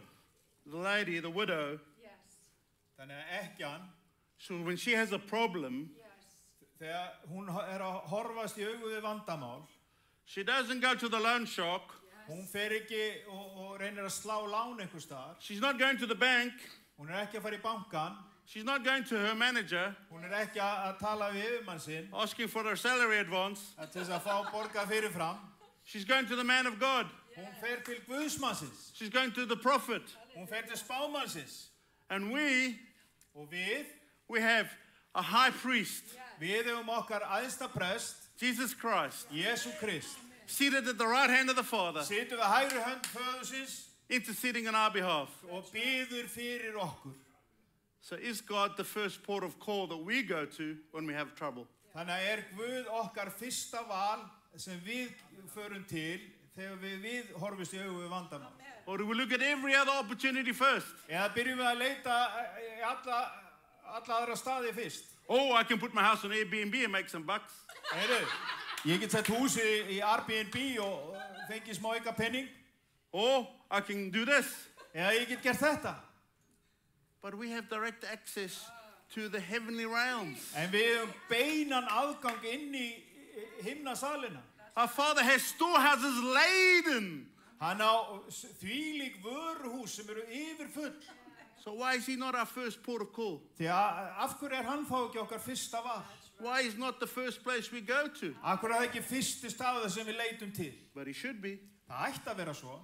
H: the lady, the widow,
F: Þannig að ekkjan,
H: so when she has a problem,
F: þegar hún að horfast í augu við vandamál,
H: she doesn't go to the loan shark.
F: Hún fer ekki og reynir að slá lán einhvers staðar.
H: She's not going to the bank.
F: Hún ekki að fara í bankan.
H: She's not going to her manager.
F: Hún ekki að tala við yfirmann sinn.
H: Asking for her salary advance.
F: Til þess að fá borga fyrirfram.
H: She's going to the man of God.
F: Hún fer til Guðsmannsins.
H: She's going to the prophet.
F: Hún fer til spámannsins.
H: And we have a high priest.
F: Við hefum okkar æðsta prest.
H: Jesus Christ.
F: Jesú Krist.
H: Seated at the right hand of the Father.
F: Situr við hægri hönd föðursins.
H: Interceding on our behalf.
F: Og biður fyrir okkur.
H: So is God the first port of call that we go to when we have trouble?
F: Þannig að Guð okkar fyrsta val sem við förum til þegar við horfumst í augu við vandamál.
H: Or do we look at every other opportunity first?
F: Eða byrjum við að leita alla aðra staði fyrst.
H: Oh, I can put my house on Airbnb and make some bucks.
F: Ég get sett hús í Airbnb og fengi smá auka penning.
H: Or I can do this.
F: Eða ég get gert þetta.
H: But we have direct access to the heavenly realms.
F: En við höfum beinan aðgang inn í himnasalina.
H: Our Father has storehouses laden.
F: Hann á þvílík vöruhús sem eru yfirfull.
H: So why is he not our first port of call?
F: Því af hverju hann þá ekki okkar fyrsta val?
H: Why is not the first place we go to?
F: Af hverju það ekki fyrsti staður sem við leitum til?
H: But he should be.
F: Það ætti að vera svo.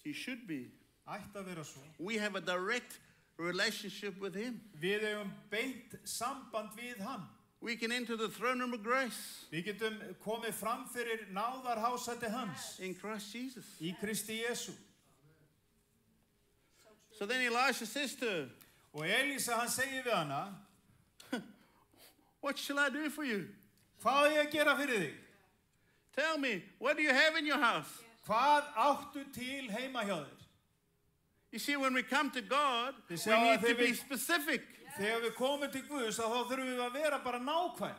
H: He should be.
F: Ætti að vera svo.
H: We have a direct relationship with him.
F: Við höfum beint samband við hann.
H: We can enter the throne room of grace.
F: Við getum komið fram fyrir náðarhásæti hans.
H: In Christ Jesus.
F: Í Kristi Jesú.
H: So then Elisha says to her,
F: og Elísa hann segir við hana,
H: what shall I do for you?
F: Hvað á ég að gera fyrir þig?
H: Tell me, what do you have in your house?
F: Hvað áttu til heima hjá þér?
H: You see, when we come to God, we
F: sjá
H: need
F: að
H: to be specific.
F: Þegar við komum til Guðs þá þurfum við að vera bara nákvæm.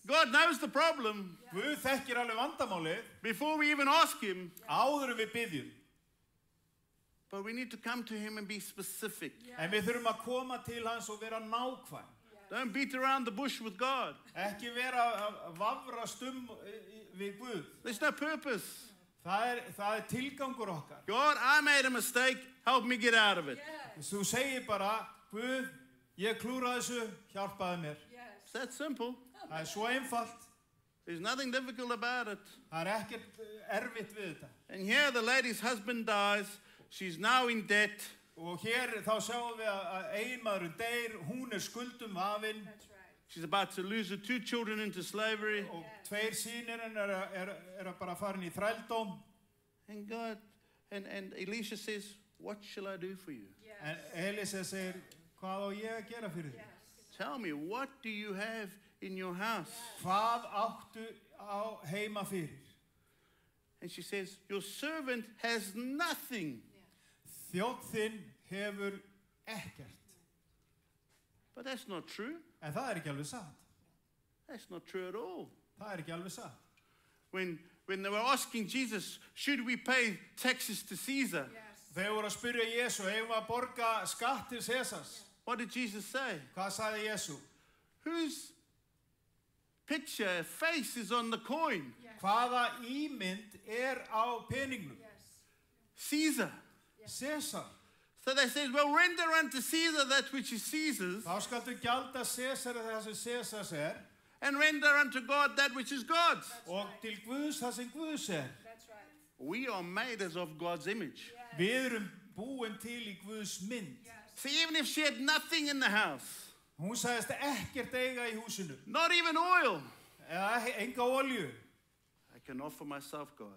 H: God knows the problem.
F: Guð þekkir alveg vandamálið.
H: Before we even ask him.
F: Áður en við biðjum.
H: But we need to come to him and be specific.
F: En við þurfum að koma til hans og vera nákvæm.
H: Don't beat around the bush with God.
F: Ekki vera að vafrast við Guð.
H: There's no purpose.
F: Það tilgangur okkar.
H: God, I made a mistake. Help me get out of it.
F: Þú segir bara, Guð, ég klúraði þessu, hjálpaði mér.
H: It's that simple.
F: Það svo einfalt.
H: There's nothing difficult about it.
F: Það ekkert erfitt við þetta.
H: And here the lady's husband dies. She's now in debt.
F: Og hér þá sjáum við að eiginmaðurinn deyr, hún skuldum vafinn.
H: She's about to lose her 2 children into slavery.
F: Og 2 synir hennar bara farin í þrældóm.
H: And God, and Elisha says, what shall I do for you?
F: En Elísa segir, hvað á ég að gera fyrir þig?
H: Tell me, what do you have in your house?
F: Hvað áttu á heima fyrir?
H: And she says, your servant has nothing.
F: Þjónn þinn hefur ekkert.
H: But that's not true.
F: En það ekki alveg satt.
H: That's not true at all.
F: Það ekki alveg satt.
H: When they were asking Jesus, should we pay taxes to Caesar?
F: Þeir voru að spyrja Jesú, eigum að borga skatt til Sesars?
H: What did Jesus say?
F: Hvað sagði Jesú?
H: Whose picture, face is on the coin?
F: Hvaða ímynd á peningnum?
H: Caesar.
F: Sesar.
H: So they said, well, render unto Caesar that which is Caesar's.
F: Þá skaltu gjalda Sesar það sem Sesars
H: and render unto God that which is God's.
F: Og til Guðs það sem Guðs
H: We are made as of God's image.
F: Við erum búin til í Guðs mynd.
H: See, even if she had nothing in the house,
F: Hún sagðist ekkert eiga í húsinu.
H: not even oil,
F: Eða enga olju.
H: I can offer myself, God,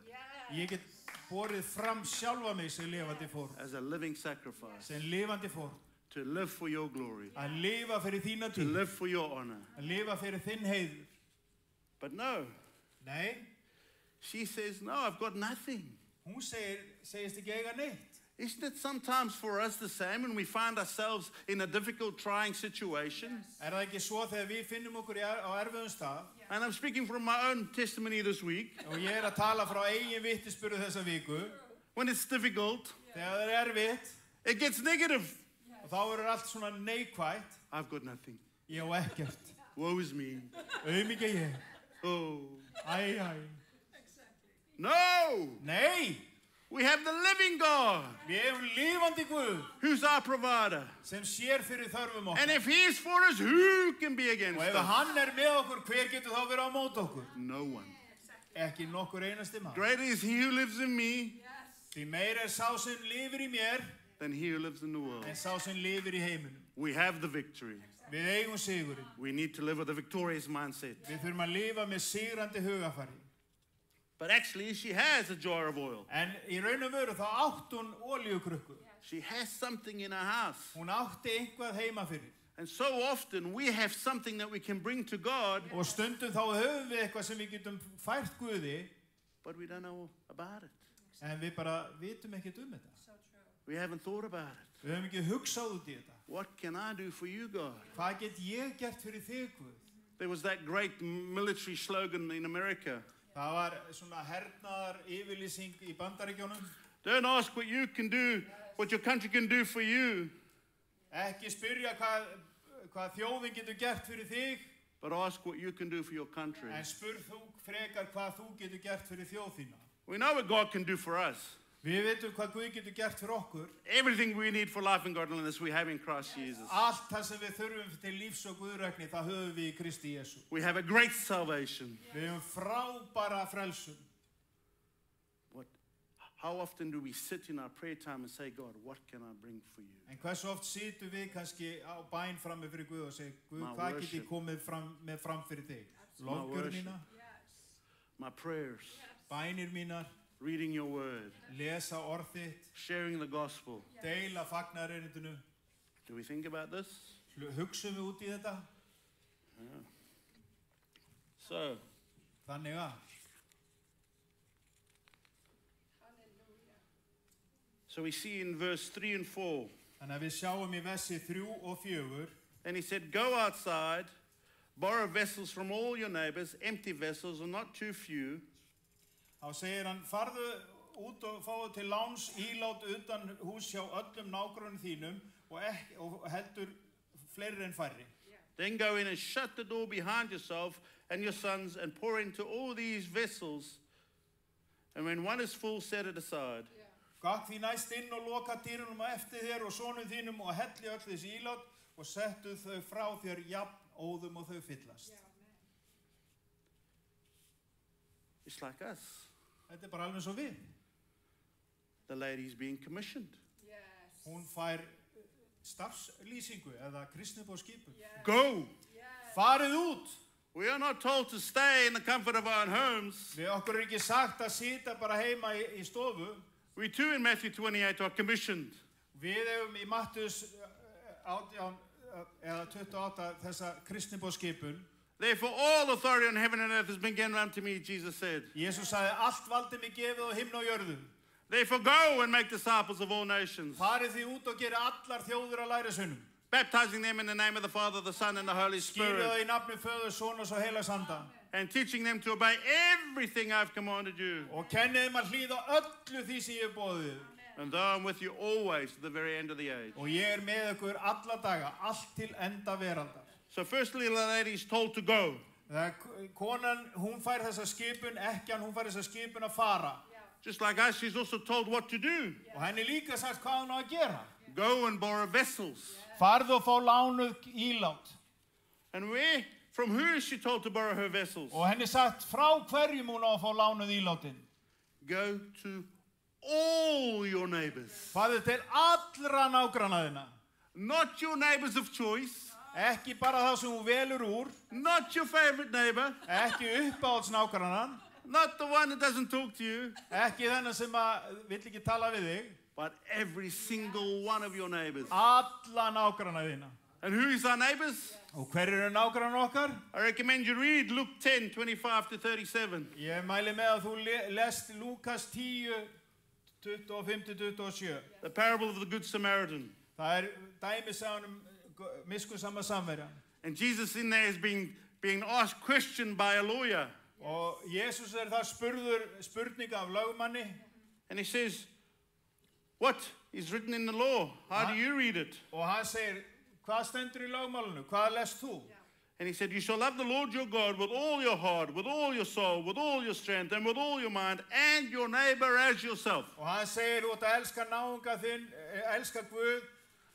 F: Ég get borið fram sjálfa mig sem lifandi fórn.
H: as a living sacrifice,
F: Sem lifandi fórn.
H: to live for your glory,
F: Að lifa fyrir þína
H: to
F: tíð.
H: live for your honor.
F: Að lifa fyrir þinn heiður.
H: But no,
F: Nei,
H: she says, no, I've got nothing.
F: hún segist ekki eiga neitt.
H: Isn't it sometimes for us the same when we find ourselves in a difficult, trying situation?
F: Það ekki svo þegar við finnum okkur á erfiðum stað?
H: And I'm speaking from my own testimony this week.
F: Og ég að tala frá eigin vitnisburði þessa viku.
H: When it's difficult,
F: Þegar það erfitt,
H: it gets negative.
F: og þá verður allt svona neikvætt.
H: I've got nothing.
F: Ég á ekkert.
H: Woe is me.
F: Auðmikið ég.
H: Oh.
F: Æ.
H: No!
F: Nei,
H: We have the living God
F: við erum lifandi Guð
H: who's our provider.
F: sem sér fyrir þörfum okkar.
H: And if He is for us, who can be against
F: Og ef
H: us?
F: hann með okkur, hver getur þá verið á móti okkur?
H: No one.
F: Ekki nokkur einasti maður.
H: Greater is He who lives in me
F: Því meira sá sem lifir í mér
H: than He who lives in the world.
F: en sá sem lifir í heiminum.
H: We have the victory.
F: Við eigum sigurinn.
H: We need to live with a victorious mindset.
F: Við þurfum að lifa með sigrandi hugafari.
H: But actually, she has a jar of oil.
F: En í raun og veru þá átt hún olíukrukku.
H: She has something in her house.
F: Hún átti eitthvað heima fyrir.
H: And so often we have something that we can bring to God,
F: Og stundum þá höfum við eitthvað sem við getum fært Guði,
H: but we don't know about it.
F: en við bara vitum ekkert þetta.
H: We haven't thought about it.
F: Við höfum ekki hugsað út í þetta.
H: What can I do for you, God?
F: Hvað get ég gert fyrir þig, Guð?
H: There was that great military slogan in America.
F: Það var svona hernaðar yfirlýsing í Bandaríkjónum.
H: Don't ask what you can do, what your country can do for you,
F: Ekki spyrja hvað þjóðin getur gert fyrir þig,
H: but ask what you can do for your country.
F: en spurð þú frekar hvað þú getur gert fyrir þjóð þína.
H: We know what God can do for us.
F: Við veitum hvað Guð getur gert fyrir okkur.
H: Everything we need for life and godliness we have in Christ Jesus.
F: Allt það sem við þurfum til lífs og guðrækni, það höfum við í Kristi Jesú.
H: We have a great salvation.
F: Við höfum frábæra frelsun.
H: How often do we sit in our prayer time and say, God, what can I bring for you?
F: En hversu oft situm við kannski á bæn frammi fyrir Guð og segja, Guð,
H: My
F: hvað get ég
H: worship.
F: komið fram fyrir þig?
H: My
F: Lofgjörð
H: worship.
F: mína,
H: My prayers,
F: bænir mínar,
H: reading your word,
F: lesa orð þitt,
H: sharing the gospel.
F: deila fagnaðarerindinu.
H: Do we think about this?
F: Hugsum við út í þetta?
H: So,
F: Þannig að.
H: so we see in verse 3 and 4,
F: Þannig að við sjáum í versi 3 og 4.
H: and he said, go outside, borrow vessels from all your neighbors, empty vessels and not too few,
F: Þá segir hann, farðu út og fáðu til láns ílát utan hús hjá öllum nágrunum þínum og heldur fleiri en færri.
H: then go in and shut the door behind yourself and your sons and pour into all these vessels, and when one is full, set it aside.
F: Gakk því næst inn og loka dyrunum á eftir þér og sonum þínum og helli öll þessi ílát og settu þau frá þér jafn óðum og þau fyllast.
H: It's like us.
F: Þetta bara alveg svo við.
H: The lady's being commissioned.
F: Hún fær starfslýsingu eða kristnibóðskipun.
H: Go!
F: Farið út!
H: We are not told to stay in the comfort of our own homes.
F: Við okkur ekki sagt að sita bara heima í stofu.
H: We too in Matthew 28 are commissioned.
F: Við hefum í Matthews 18 eða 28 þessa kristnibóðskipun.
H: Therefore all authority on heaven and earth has been given unto me, Jesus said.
F: Jesús sagði, allt valdi mig gefið á himni og jörðu.
H: Therefore go and make disciples of all nations,
F: Farið því út og geri allar þjóðir að lærisveinum.
H: baptizing them in the name of the Father, the Son, and the Holy
F: Skýrið
H: Spirit,
F: það í nafni Föður, Sonar og Heilags Anda.
H: and teaching them to obey everything I've commanded you.
F: Og kennið þeim að hlýða öllu því sem ég hef boðið þér.
H: And though I'm with you always to the very end of the age.
F: Og ég með ykkur alla daga, allt til enda veraldar.
H: So firstly, the lady is told to go.
F: Þegar konan, hún fær þessa skipun, ekkjan, hún fær þessa skipun að fara.
H: Just like us, she's also told what to do.
F: Og henni líka sagt hvað hún á að gera.
H: Go and borrow vessels.
F: Farðu og fá lánuð ílát.
H: And where? From who is she told to borrow her vessels?
F: Og henni sagt frá hverjum hún á að fá lánuð ílátin.
H: Go to all your neighbors.
F: Farðu til allra nágranna þína.
H: Not your neighbors of choice.
F: Ekki bara þá sem þú velur úr.
H: Not your favorite neighbor.
F: Ekki uppáhaldsnágrannan.
H: Not the one that doesn't talk to you.
F: Ekki þennan sem vill ekki tala við þig.
H: But every single one of your neighbors.
F: Alla nágranna þína.
H: And who is our neighbors?
F: Og hver eru nágrannar okkar?
H: I recommend you read Luke 10, 25 to 37.
F: Ég mæli með að þú lest Lúkas 10, 25-27.
H: The parable of the Good Samaritan.
F: Það dæmisagan miskunnsama samverjan.
H: And Jesus in there is being asked question by a lawyer.
F: Og Jesus það spurður spurninga af lögmanni.
H: And he says, what is written in the law? How do you read it?
F: Og hann segir, hvað stendur í lögmálinu? Hvað lest þú?
H: And he said, you shall love the Lord your God with all your heart, with all your soul, with all your strength, and with all your mind, and your neighbor as yourself.
F: Og hann segir, þú átt að elska náunga þinn, elska Guð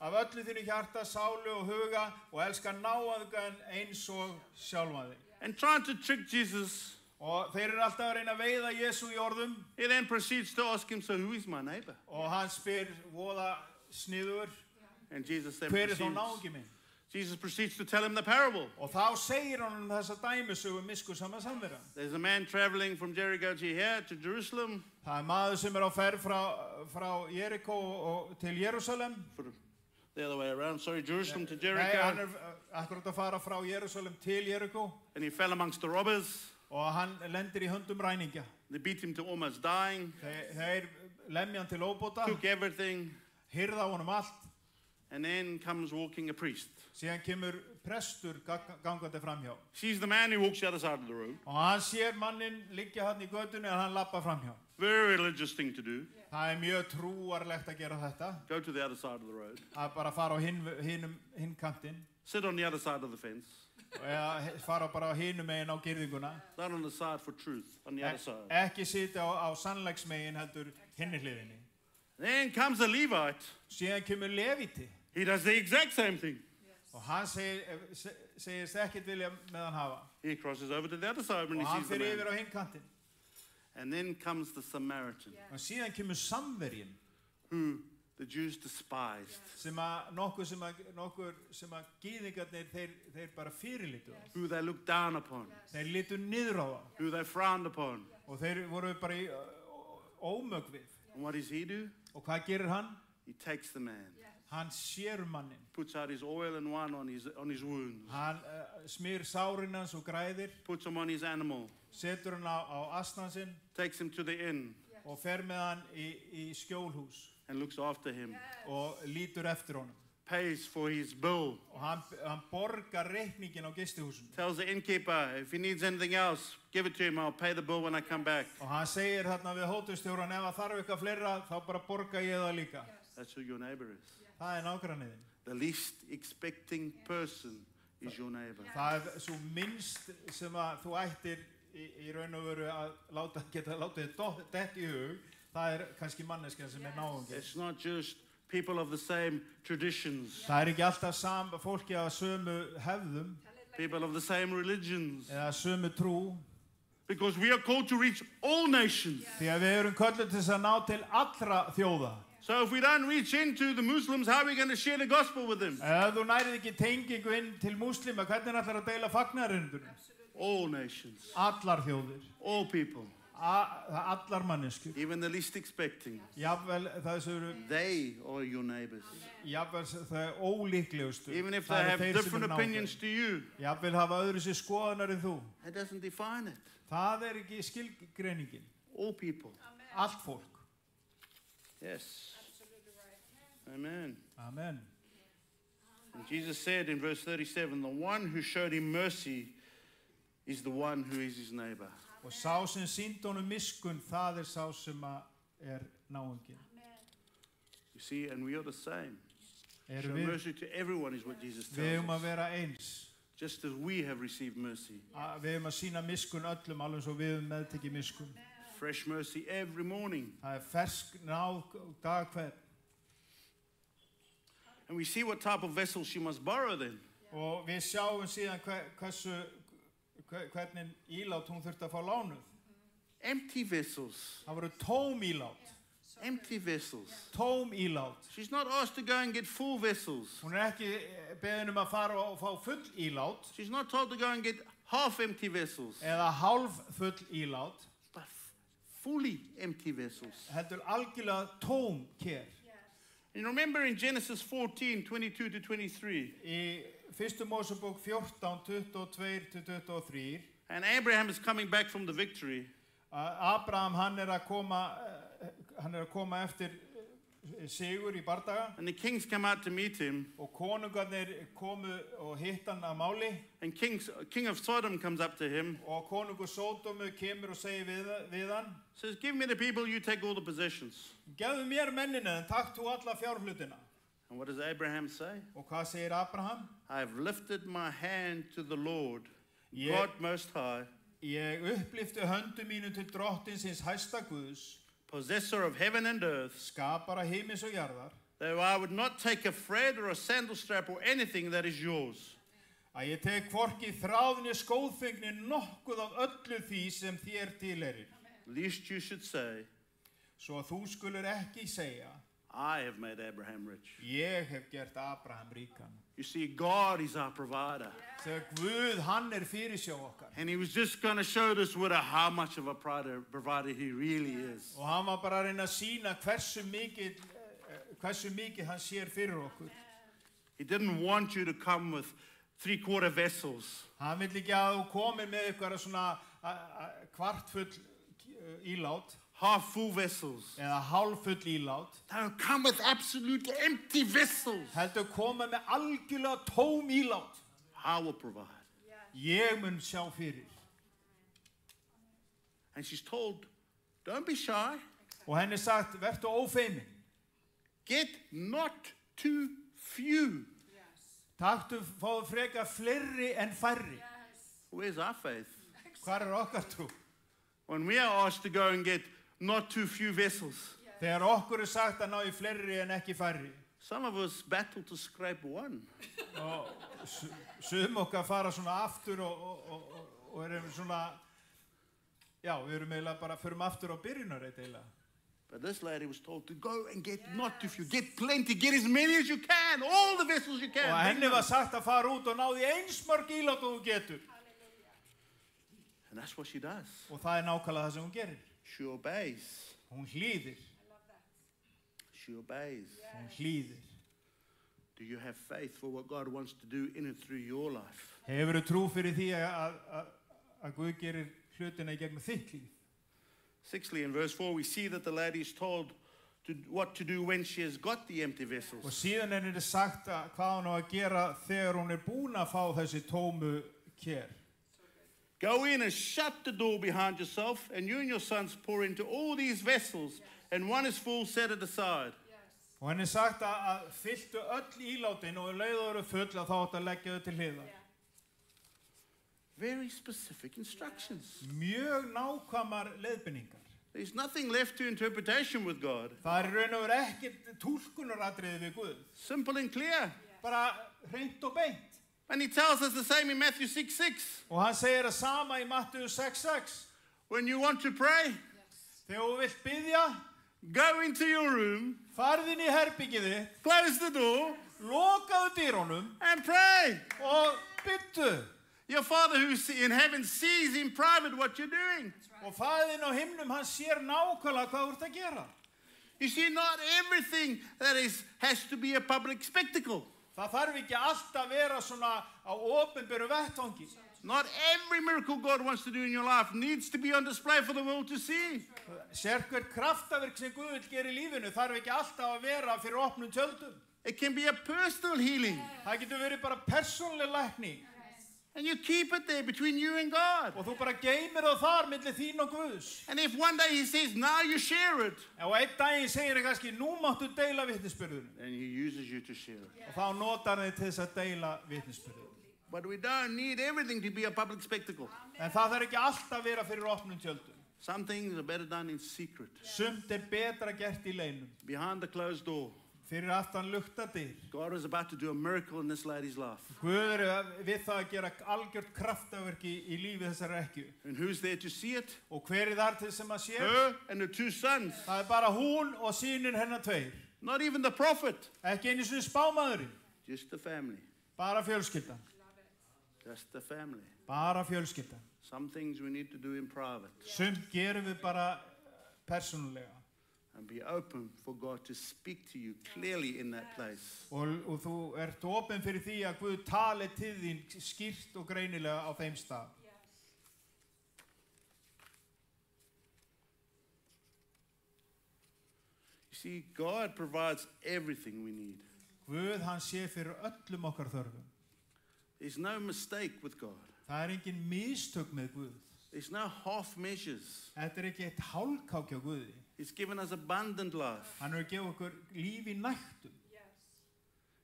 F: af öllu þínu hjarta, sálu og huga og elska náungan eins og sjálfan þig.
H: And trying to trick Jesus,
F: og þeir eru alltaf að reyna að veiða Jesú í orðum.
H: He then proceeds to ask him, so who is my neighbor?
F: Og hann spyr voða sniður,
H: and Jesus then
F: hver þá náungi minn?
H: Jesus proceeds to tell him the parable.
F: Og þá segir hann þessa dæmisögu miskunnsama samverjan.
H: There's a man traveling from Jericho to here to Jerusalem.
F: Það maður sem á ferð frá Jericho og til Jerusalem.
H: The other way around, sorry, Jerusalem to Jericho.
F: Nei, hann akkurat að fara frá Jerusalem til Jericho.
H: And he fell amongst the robbers.
F: Og hann lendir í höndum ræningja.
H: They beat him to almost dying.
F: Þeir lemja hann til óbóta.
H: Took everything.
F: Hirða honum allt.
H: And then comes walking a priest.
F: Síðan kemur prestur gangandi framhjá.
H: Sees the man who walks the other side of the road.
F: Og hann sér mannin liggja hann í götunni en hann labba framhjá.
H: Very religious thing to do.
F: Það mjög trúarlegt að gera þetta.
H: Go to the other side of the road.
F: Að bara fara á hinn kantinn.
H: Sit on the other side of the fence.
F: Eða fara bara hinum megin á girðinguna.
H: Not on the side for truth, on the other side.
F: Ekki sitja á sannleiksmegin heldur hinni hliðinni.
H: Then comes a Levite.
F: Síðan kemur Leviti.
H: He does the exact same thing.
F: Og hann segist ekkert vilja með hann hafa.
H: He crosses over to the other side when he
F: sees the man. Og hann fyrir yfir á hinn kantinn.
H: And then comes the Samaritan.
F: Og síðan kemur samverjinn.
H: Who the Jews despised.
F: Nokkur sem að gyðingarnir þeir bara fyrirlitu.
H: Who they looked down upon.
F: Þeir litu niður á það.
H: Who they frowned upon.
F: Og þeir voru bara í ómög við.
H: And what does he do?
F: Og hvað gerir hann?
H: He takes the man.
F: Hann sér mannin.
H: Puts out his oil and wine on his wounds.
F: Hann smyr sárin hans og græðir.
H: Puts him on his animal.
F: Setur hann á asnan sinn.
H: Takes him to the inn.
F: Og fer með hann í skjólhús.
H: And looks after him.
F: Og lítur eftir honum.
H: Pays for his bill.
F: Og hann borgar reikningin á gistihúsinu.
H: Tells the innkeeper, if he needs anything else, give it to him, I'll pay the bill when I come back.
F: Og hann segir þarna við hótelstjóran, ef það þarf eitthvað fleira, þá bara borga ég það líka.
H: That's who your neighbor is.
F: Það nágranniðinn.
H: The least expecting person is your neighbor.
F: Það svo minnst sem að þú ættir í raun og veru að geta látið dett í hug, það kannski manneskjan sem náungi.
H: It's not just people of the same traditions.
F: Það ekki alltaf fólki af sömu hefðum.
H: People of the same religions.
F: Eða sömu trú.
H: Because we are called to reach all nations.
F: Því að við erum kölluð til að ná til allra þjóða.
H: So if we don't reach into the Muslims, how are we going to share the gospel with them?
F: Ef þú nærið ekki tengingu inn til múslima, hvernig ætlar að deila fagnaðarerindunum?
H: All nations.
F: Allar þjóðir.
H: All people.
F: Allar manneskjur.
H: Even the least expecting.
F: Jafnvel það sem eru.
H: They are your neighbors.
F: Jafnvel það óliklegustu.
H: Even if they have different opinions to you.
F: Jafnvel hafa öðru sér skoðanar en þú.
H: It doesn't define it.
F: Það ekki skilgreiningin.
H: All people.
F: Allt fólk.
H: Yes. Amen.
F: Amen.
H: And Jesus said in verse 37, the one who showed him mercy is the one who is his neighbor.
F: Og sá sem sýndi honum miskunn, það sá sem náunginn.
H: You see, and we are the same.
F: Show
H: mercy to everyone is what Jesus tells us.
F: Við að vera eins.
H: Just as we have received mercy.
F: Við að sýna miskunn öllum, alveg svo við meðtekið miskunn.
H: Fresh mercy every morning.
F: Það fersk náð dag hvern.
H: And we see what type of vessel she must borrow then.
F: Og við sjáum síðan hvernig ílát hún þurfti að fá lánuð.
H: Empty vessels.
F: Það voru tóm ílát.
H: Empty vessels.
F: Tóm ílát.
H: She's not asked to go and get full vessels.
F: Hún ekki beðin að fara og fá full ílát.
H: She's not told to go and get half empty vessels.
F: Eða hálf full ílát.
H: But fully empty vessels.
F: Heldur algjörlega tóm ker.
H: And remember in Genesis 14, 22 to 23.
F: Í 1. Mósebók 14, 22-23.
H: And Abraham is coming back from the victory.
F: Abraham hann að koma eftir sigur í bardaga.
H: And the kings come out to meet him.
F: Og konungarnir komu og hitt hann að máli.
H: And King of Sodom comes up to him.
F: Og konungur Sódómu kemur og segir við hann.
H: Says, give me the people, you take all the possessions.
F: Gefðu mér mennina en takk þú alla fjárhlutina.
H: And what does Abraham say?
F: Og hvað segir Abraham?
H: I have lifted my hand to the Lord, God Most High.
F: Ég upplifti höndu mínu til drottins hins hæsta Guðs,
H: possessor of heaven and earth,
F: skapara himins og jarðar,
H: though I would not take a thread or a sandal strap or anything that is yours.
F: Að ég tek hvorki þráðni skóðfengni nokkuð af öllu því sem þér tilheyrir.
H: Least you should say,
F: svo að þú skulur ekki segja,
H: I have made Abraham rich.
F: Ég hef gert Abraham ríkan.
H: You see, God is our provider.
F: Þegar Guð, hann fyrirsjá okkar.
H: And he was just going to show this widow how much of a provider he really is.
F: Og hann var bara að reyna að sýna hversu mikið hann sér fyrir okkur.
H: He didn't want you to come with 3/4 vessels.
F: Hann vill ekki að þú komir með eitthvað svona kvartfull ílát.
H: Half full vessels.
F: Eða hálffull ílát.
H: They'll come with absolutely empty vessels.
F: Heldur koma með algjörlega tóm ílát.
H: I will provide.
F: Ég mun sjá fyrir.
H: And she's told, don't be shy.
F: Og henni sagt, vertu ófeimin.
H: Get not too few.
F: Taktu fáðu frekar fleiri en færri.
H: Where's our faith?
F: Hvar okkar trú?
H: When we are asked to go and get not too few vessels.
F: Þegar okkur sagt að ná í fleiri en ekki færri.
H: Some of us battle to scrape one.
F: Og sum okkar fara svona aftur og erum svona, já, við erum eiginlega bara förum aftur á byrjunarreit eiginlega.
H: But this lady was told to go and get not too few, get plenty, get as many as you can, all the vessels you can.
F: Og henni var sagt að fara út og ná í eins mörg ílát og þú getur.
H: And that's what she does.
F: Og það nákvæmlega það sem hún gerir.
H: She obeys.
F: Hún hlýðir.
H: She obeys.
F: Hún hlýðir.
H: Do you have faith for what God wants to do in and through your life?
F: Hefurðu trú fyrir því að Guð gerir hlutina í gegnum þitt líf?
H: Sixthly, in verse 4, we see that the lady is told what to do when she has got the empty vessels.
F: Og síðan henni sagt hvað hún á að gera þegar hún búin að fá þessi tómu ker.
H: Go in and shut the door behind yourself, and you and your sons pour into all these vessels, and one is full, set it aside.
F: Og henni sagt að fylltu öll ílátin og leiður full að þá átt að leggja þau til hliðar.
H: Very specific instructions.
F: Mjög nákvæmar leiðbeiningar.
H: There's nothing left to interpretation with God.
F: Það raun og ekkert túlkunaratriði við Guð.
H: Simple and clear.
F: Bara hreint og beint.
H: And he tells us the same in Matthew 6:6.
F: Og hann segir það sama í Matthew 6:6.
H: When you want to pray,
F: þegar þú vilt biðja,
H: go into your room,
F: farð inn í herbergið þitt,
H: close the door,
F: lokaðu dyrunum,
H: and pray.
F: Og biddu.
H: Your Father who is in heaven sees in private what you're doing.
F: Og Faðirinn á himnum, hann sér nákvæmlega hvað þú ert að gera.
H: You see, not everything that has to be a public spectacle.
F: Það þarf ekki alltaf vera svona á opinberu vettvangi.
H: Not every miracle God wants to do in your life needs to be on display for the world to see.
F: Sérhver kraftaverk sem Guð vill gera í lífinu þarf ekki alltaf að vera fyrir opnum tjöldum.
H: It can be a personal healing.
F: Það getur verið bara persónuleg lækning.
H: And you keep it there between you and God.
F: Og þú bara geymir það þar milli þín og Guðs.
H: And if one day he says, now you share it.
F: Og einn daginn segir hann kannski, nú máttu deila vitnisburðunum.
H: And he uses you to share it.
F: Og þá notar hann þig til þess að deila vitnisburðunum.
H: But we don't need everything to be a public spectacle.
F: En það þarf ekki alltaf vera fyrir opnum tjöldum.
H: Some things are better done in secret.
F: Sumt betra gert í leynum.
H: Behind the closed door.
F: Fyrir aftan luktadyr.
H: God was about to do a miracle in this lady's life.
F: Guð við það að gera algjört kraftaverk í lífi þessar ekkju.
H: And who's there to see it?
F: Og hver þar til sem að sé?
H: Her and her 2 sons.
F: Það bara hún og synir hennar 2.
H: Not even the prophet.
F: Ekki einu sinni spámaðurinn.
H: Just the family.
F: Bara fjölskyldan.
H: Just the family.
F: Bara fjölskyldan.
H: Some things we need to do in private.
F: Sumt gerum við bara persónulega.
H: And be open for God to speak to you clearly in that place.
F: Og þú ert opin fyrir því að Guð tali til þín skýrt og greinilega á þeim stað.
H: You see, God provides everything we need.
F: Guð hann sé fyrir öllum okkar þörfum.
H: There's no mistake with God.
F: Það engin mistök með Guð.
H: There's no half measures.
F: Þetta ekki eitt hálfkák hjá Guði.
H: He's given us abundant life.
F: Hann hefur gefið okkur líf í nægtum.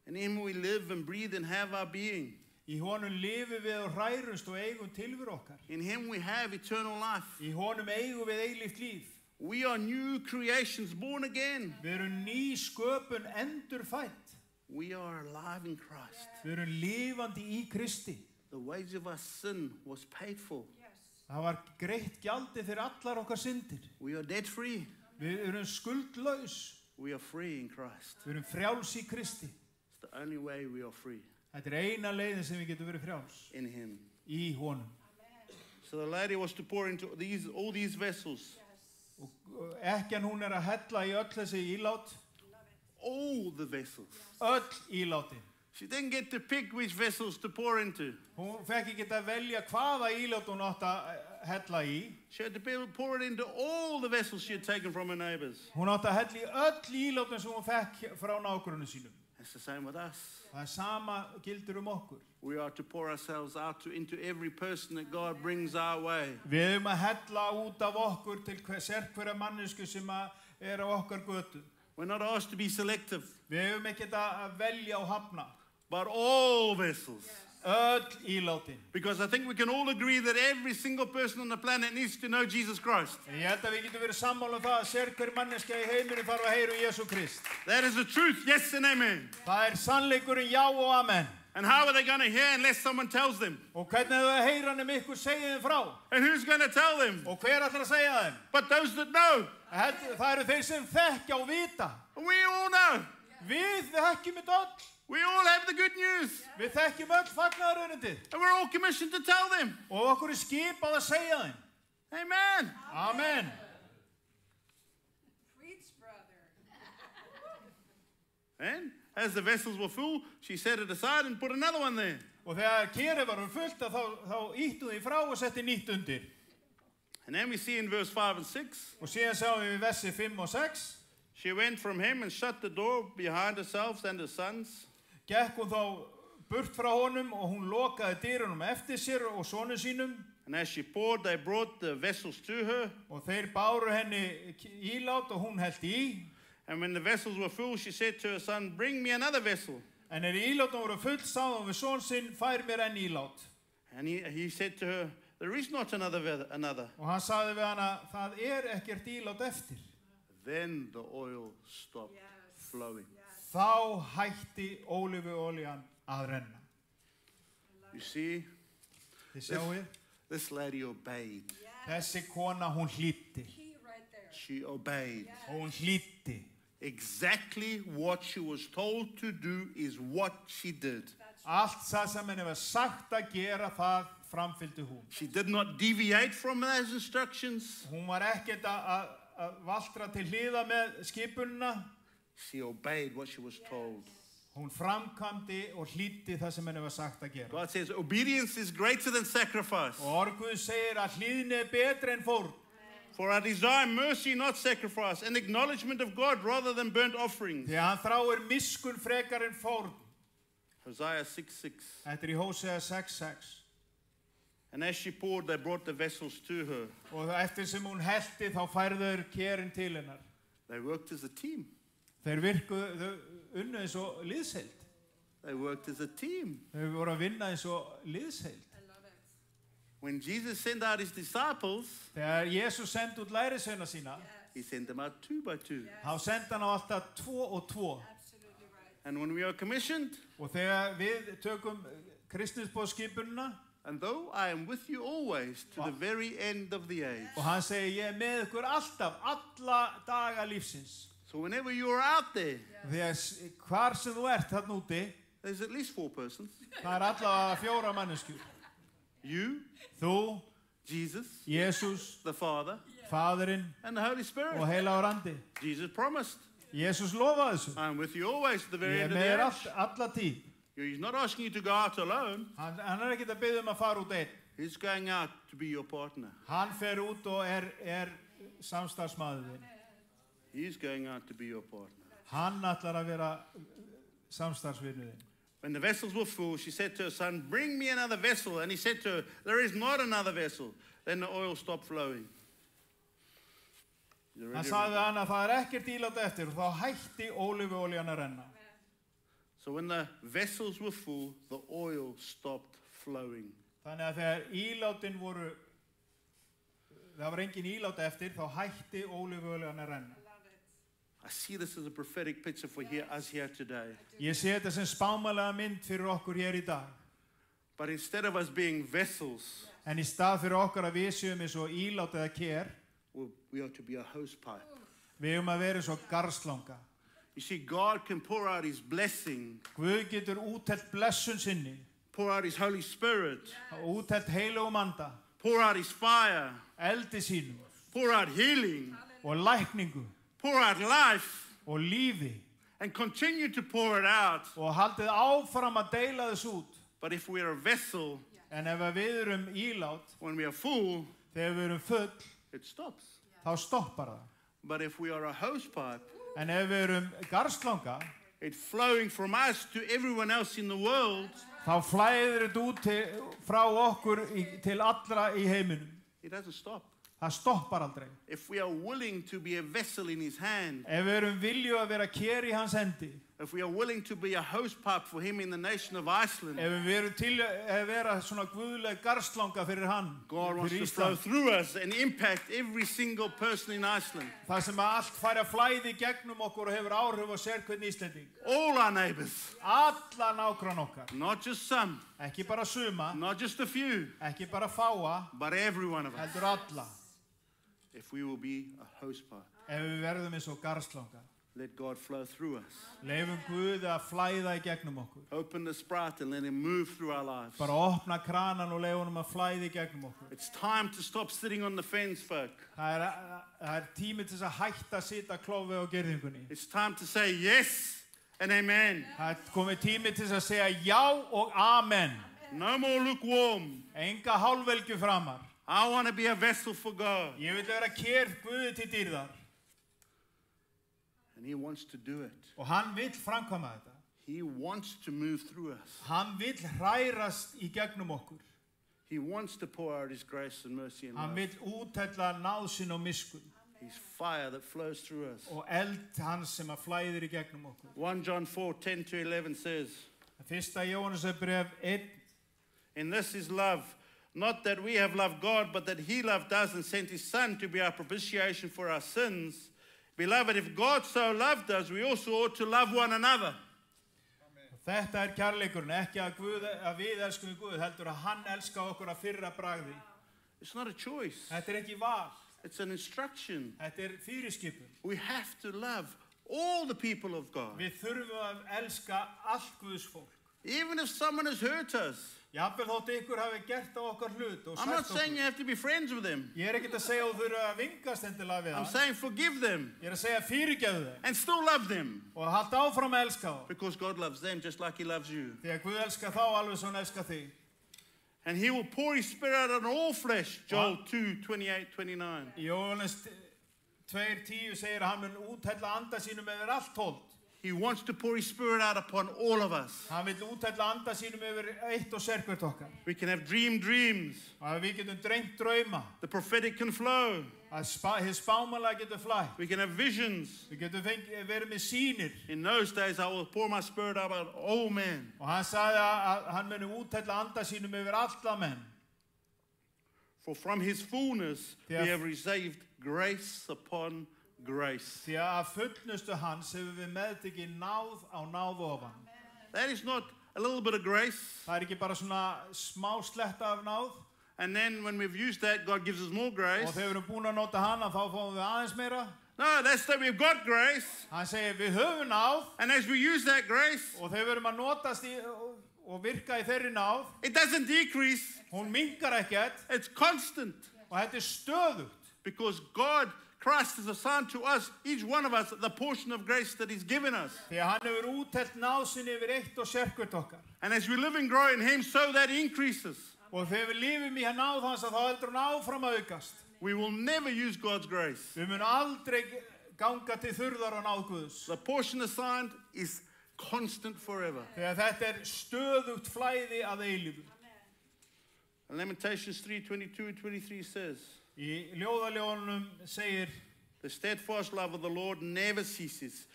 H: In Him we live and breathe and have our being.
F: Í honum lifum við og hrærumst og eigum tilveru okkar.
H: In Him we have eternal life.
F: Í honum eigum við eilíft líf.
H: We are new creations, born again.
F: Við erum ný sköpun endurfædd.
H: We are alive in Christ.
F: Við erum lifandi í Kristi.
H: The wage of our sin was paid for.
F: Það var greitt gjaldið fyrir allar okkar syndir.
H: We are debt free.
F: Við erum skuldlaus.
H: We are free in Christ.
F: Við erum frjáls í Kristi.
H: It's the only way we are free.
F: Þetta eina leiðin sem við getum verið frjáls.
H: In Him.
F: Í honum.
H: So the lady was to pour into all these vessels.
F: Og ekkjan hún að hella í öll þessi ílát.
H: All the vessels.
F: Öll ílátin.
H: She didn't get to pick which vessels to pour into.
F: Hún fekk ekki að velja hvaða ílát hún átti að hella í.
H: She had to pour it into all the vessels she had taken from her neighbors.
F: Hún átti að hella í öll ílátin sem hún fekk frá nágrunum sínum.
H: It's the same with us.
F: Það sama gildir okkur.
H: We are to pour ourselves out into every person that God brings our way.
F: Við erum að hella út af okkur til hverja mannesku sem er á okkar götu.
H: We're not asked to be selective.
F: Við erum ekki að velja og hafna.
H: But all vessels.
F: Öll ílátin.
H: Because I think we can all agree that every single person on the planet needs to know Jesus Christ.
F: Ég held að við getum verið sammála það að hver manneska í heiminum þarf að heyra Jesú Krist.
H: That is the truth, yes and amen.
F: Það sannleikurinn já og amen.
H: And how are they going to hear unless someone tells them?
F: Og hvernig þau að heyra nema ykkur segja þeim frá?
H: And who's going to tell them?
F: Og hver ætlar að segja þeim?
H: But those that know.
F: Það eru þeir sem þekkja og vita.
H: We all know.
F: Við þekkjum þetta öll.
H: We all have the good news.
F: Við þekkjum öll fagnaðarörindið.
H: And we're all commissioned to tell them.
F: Og okkur skipað að segja þeim.
H: Amen.
F: Amen.
A: Preach, brother.
H: And as the vessels were full, she set it aside and put another one there.
F: Og þegar kerið var fullt þá íttu því frá og setti nýtt undir.
H: And then we see in verse 5 and 6.
F: Og síðan sjáum við í versi 5 og 6.
H: She went from him and shut the door behind herself and her sons.
F: Gekk hún þá burt frá honum og hún lokaði dyrunum eftir sér og sonum sínum.
H: And as she poured, they brought the vessels to her.
F: Og þeir báru henni ílát og hún hellti í.
H: And when the vessels were full, she said to her son, "Bring me another vessel."
F: En ílátum voru full, sagði hún við son sinn, fær mér enn ílát.
H: And he said to her, "There is not another.
F: Og hann sagði við hana, það ekkert ílát eftir.
H: Then the oil stopped flowing.
F: Þá hætti ólífuolían að renna.
H: You see,
F: Þið sjáið,
H: this lady obeyed.
F: þessi kona hún hlýddi.
H: She obeyed.
F: Og hún hlýddi.
H: Exactly what she was told to do is what she did.
F: Allt það sem henni var sagt að gera, það framfylgdi hún.
H: She did not deviate from those instructions.
F: Hún var ekkert að valtra til hliða með skipunina.
H: She obeyed what she was told.
F: Hún framkvæmdi og hlýddi það sem henni var sagt að gera.
H: God says obedience is greater than sacrifice.
F: Og orð Guðs segir að hlýðni betri en fórn.
H: For I desire mercy, not sacrifice, and acknowledgement of God rather than burnt offerings.
F: Því hann þráir miskun frekar en fórn.
H: Hosea 6:6.
F: Þetta í Hósea 6:6.
H: And as she poured, they brought the vessels to her.
F: Og eftir sem hún hellti, þá færður kerin til hennar.
H: They worked as a team.
F: Þeir virkuðu unnu eins og liðsheild.
H: They worked as a team.
F: Þeir voru að vinna eins og liðsheild.
H: When Jesus sent out his disciples,
F: Þegar Jesus sendi út lærisveina sína,
H: he sent them out 2 by 2.
F: þá sendi hann á alltaf 2 og 2.
H: And when we are commissioned,
F: Og þegar við tökum kristnisboðskipunina,
H: and though I am with you always to the very end of the age.
F: og hann segir ég með ykkur alltaf, alla daga lífsins.
H: So whenever you're out there,
F: Þegar hvar sem þú ert þarna úti,
H: there's at least 4 persons.
F: það allavega 4 manneskjur.
H: You,
F: Þú,
H: Jesus,
F: Jesús,
H: the Father,
F: Faðirinn
H: and the Holy Spirit.
F: og heilagur andi.
H: Jesus promised,
F: Jesús lofaði þessu.
H: I am with you always to the very
F: Ég
H: end
F: er
H: of
F: með
H: the
F: þér
H: age.
F: alla tíð.
H: He's not asking you to go out alone.
F: Hann ekkert að biðja að fara út einn.
H: He's going out to be your partner.
F: Hann fer út og samstarfsmaður þinn.
H: He's going out to be your partner.
F: Hann ætlar að vera samstarfsvinur þinn.
H: When the vessels were full, she said to her son, bring me another vessel. And he said to her, there is not another vessel. Then the oil stopped flowing.
F: Hann sagði hann að það ekkert ílát eftir og þá hætti ólífuolían að renna.
H: So when the vessels were full, the oil stopped flowing.
F: Þannig að þegar ílátin voru, það var engin ílát eftir, þá hætti ólífuolían að renna.
H: I see this as a prophetic picture for us here today.
F: Ég sé þetta sem spámalega mynd fyrir okkur hér í dag.
H: But instead of us being vessels,
F: En í stað fyrir okkar að við séum eins og ílát eða ker,
H: we are to be a hose pipe.
F: við að vera eins og garðslanga.
H: You see, God can pour out His blessing,
F: Guð getur úttelt blessun sinni,
H: pour out His Holy Spirit,
F: úttelt heilugum anda,
H: pour out His fire,
F: eldi sínum
H: pour out healing,
F: og lækningu
H: pour out life,
F: og lífi
H: and continue to pour it out.
F: og haldið áfram að deila þess út.
H: But if we're a vessel,
F: En ef við erum ílát,
H: when we are full,
F: þegar við erum full,
H: it stops.
F: þá stoppar það.
H: But if we are a hose pipe,
F: En ef við erum garðslanga,
H: it's flowing from us to everyone else in the world,
F: þá flæðir þetta út frá okkur til allra í heiminum.
H: it doesn't stop.
F: Það stoppar aldrei.
H: If we are willing to be a vessel in His hand,
F: Ef við erum vilju að vera ker í hans hendi,
H: if we are willing to be a hose pipe for Him in the nation of Iceland,
F: ef við erum til að vera svona guðleg garðslanga fyrir hann,
H: God wants
F: fyrir
H: to flow
F: Ísland,
H: through us and impact every single person in Iceland.
F: það sem að allt fær að flæði gegnum okkur og hefur áhrif á sérhvern Íslending.
H: All our neighbors,
F: Alla nágrann okkar,
H: not just some,
F: ekki bara suma,
H: not just a few,
F: ekki bara fáa,
H: but every one of us.
F: heldur alla.
H: If we will be a hose pipe,
F: Ef við verðum eins og garðslanga,
H: let God flow through us.
F: leifum Guði að flæða í gegnum okkur.
H: Open the sprout and let Him move through our lives.
F: Bara opna kranan og leifum að flæði í gegnum okkur.
H: It's time to stop sitting on the fence, folk.
F: Það er tími til þess að hætta að sita klófi á gerðingunni.
H: It's time to say yes and amen.
F: Það er komið tími til þess að segja já og amen.
H: No more lukewarm.
F: Enga hálfvelgju framar.
H: I want to be a vessel for God.
F: Ég vil vera ker Guði til dýrðar.
H: And He wants to do it.
F: Og hann vill framkvæma þetta.
H: He wants to move through us.
F: Hann vill hrærast í gegnum okkur.
H: He wants to pour out His grace and mercy and
F: Hann
H: love.
F: vill úthella náð sín og miskun.
H: His fire that flows through us.
F: Og eld hans sem að flæðir í gegnum okkur.
H: 1 John 4:10-11 says,
F: Fyrsta Jóhannesarbref 1.
H: and this is love, not that we have loved God, but that He loved us and sent His Son to be our propitiation for our sins. Beloved, if God so loved us, we also ought to love one another.
F: Þetta kærleikurinn, ekki að við elskum Guð, heldur að hann elska okkur að fyrra bragði.
H: It's not a choice.
F: Þetta ekki val,
H: It's an instruction.
F: þetta fyrirskipun.
H: We have to love all the people of God.
F: Við þurfum að elska allt Guðs fólk.
H: Even if someone has hurt us.
F: Jafnvel þótt ykkur hafi gert á okkar hlut og
H: I'm not
F: sært
H: saying
F: okkur.
H: you have to be friends with them.
F: Ég ekkert að segja að þú þurfa að vingast endilega við
H: I'm
F: hann.
H: saying forgive them
F: Ég að segja fyrirgefðu þeim
H: and still love them.
F: og halda áfram að elska þá.
H: Because God loves them just like He loves you.
F: Því að Guð elska þá alveg svo hann elska þig.
H: And He will pour His Spirit out on all flesh. Joel 2:28-29.
F: Í Jóhannes 2:10 segir að hann mun úthella anda sínum yfir allt hold.
H: He wants to pour His Spirit out upon all of us.
F: Hann vil úthella anda sínum yfir eitt og sérkvært okkar.
H: We can have dreams.
F: Og að við getum dreymt drauma.
H: The prophetic can flow.
F: Að hið spámanlega getur flætt.
H: We can have visions.
F: Við getum verið með sýnir.
H: In those days I will pour my Spirit out on all men.
F: Og hann sagði að hann muni úthella anda sínum yfir alla menn.
H: For from His fullness we
F: Yeah.
H: have received grace upon grace.
F: Því að fullnustu hans hefur við meðtekið náð á náð ofan.
H: That is not a little bit of grace.
F: Það ekki bara svona smá sletta af náð.
H: And then when we've used that, God gives us more grace.
F: Og þegar við erum búin að nota hana, þá fáum við aðeins meira.
H: No, that's that we've got grace.
F: Hann segir við höfum náð.
H: And as we use that grace,
F: Og þegar við erum að notast og virka í þeirri náð,
H: it doesn't decrease.
F: hún minnkar ekkert.
H: It's constant.
F: Og þetta stöðugt.
H: Because Christ has assigned to us, each one of us, the portion of grace that He's given us.
F: Því að hann hefur úttelt náð sinni yfir eitt og sérkvert okkar.
H: And as we live and grow in Him, so that increases.
F: Og þegar við lifum í náð hans, þá heldur hann áfram að aukast.
H: We will never use God's grace.
F: Við munum aldrei ganga til þurrðar á náð Guðs.
H: The portion assigned is constant forever.
F: Þegar þetta stöðugt flæði að eilífu.
H: Lamentations 3:22-23 says,
F: Í ljóðaljónunum segir
H: the steadfast love of the Lord never ceases.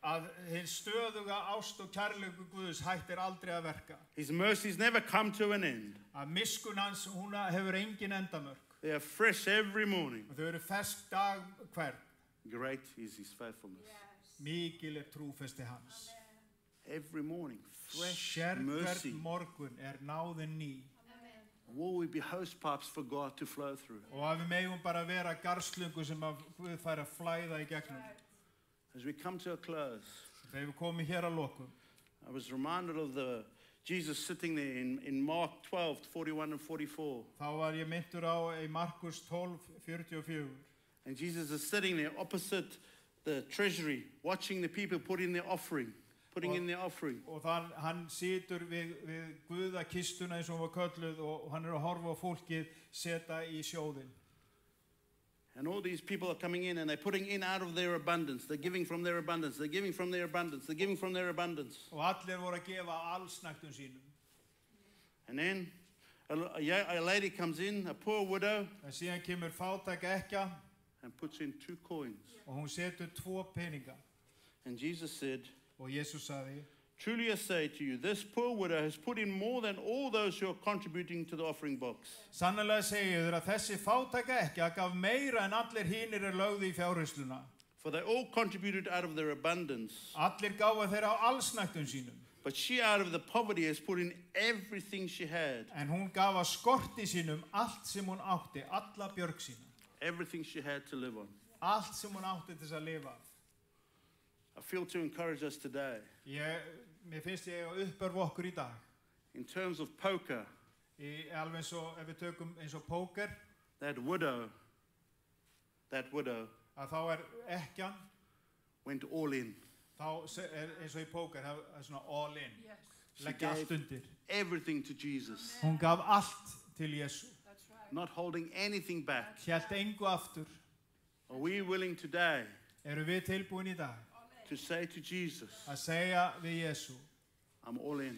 F: að hinn stöðuga ást og kærleikur Guðs hættir aldrei að verka.
H: His mercies never come to an end.
F: Að miskun hans, hún hefur engin endamörk.
H: They are fresh every morning.
F: Og þau eru fersk dag hvern.
H: Great is His faithfulness.
F: Mikil trúfesti hans.
H: Every morning, fresh mercy.
F: Sérhvern morgun náðin ný.
H: Will we be host pipes for God to flow through?
F: Og að við megum bara vera garðslöngu sem að Guð fær að flæða í gegnum.
H: As we come to a close,
F: þegar við komum hér að lokum,
H: I was reminded of Jesus sitting there in Mark 12:41 and 44.
F: Þá var ég myndur á í Markus 12:44.
H: And Jesus is sitting there opposite the treasury, watching the people put in their offering. Putting in their offering.
F: Og hann situr við guðakistuna eins og var kölluð og hann að horfa á fólkið setja í sjóðinn.
H: And all these people are coming in and they're putting in out of their abundance. They're giving from their abundance. They're giving from their abundance. They're giving from their abundance.
F: Og allir voru að gefa allsnægtum sínum.
H: And then a lady comes in, a poor widow.
F: En síðan kemur fátæk ekkja.
H: And puts in 2 coins.
F: Og hún setur 2 peninga.
H: And Jesus said,
F: og Jesus sagði,
H: truly I say to you, this poor widow has put in more than all those who are contributing to the offering box.
F: Sannarlega segi ég þér að þessi fátæka ekkja gaf meira en allir hinir lögðu í fjárhirsluna.
H: For they all contributed out of their abundance.
F: Allir gáfu þeirra á allsnægtum sínum.
H: But she out of the poverty has put in everything she had.
F: En hún gaf að skorti sínum allt sem hún átti, alla björg sína.
H: Everything she had to live on.
F: Allt sem hún átti til að lifa af.
H: I feel to encourage us today.
F: Mér finnst ég að uppörfa okkur í dag.
H: In terms of poker.
F: Alveg eins og ef við tökum eins og póker.
H: That widow.
F: Að þá ekkjan.
H: Went all in.
F: Þá eins og í póker, það svona all in. Leggja allt undir.
H: Everything to Jesus.
F: Hún gaf allt til Jesú.
H: Not holding anything back.
F: Hélt engu aftur.
H: Are we willing today?
F: Eru við tilbúin í dag?
H: To say to Jesus,
F: að segja við Jesú,
H: I'm all in.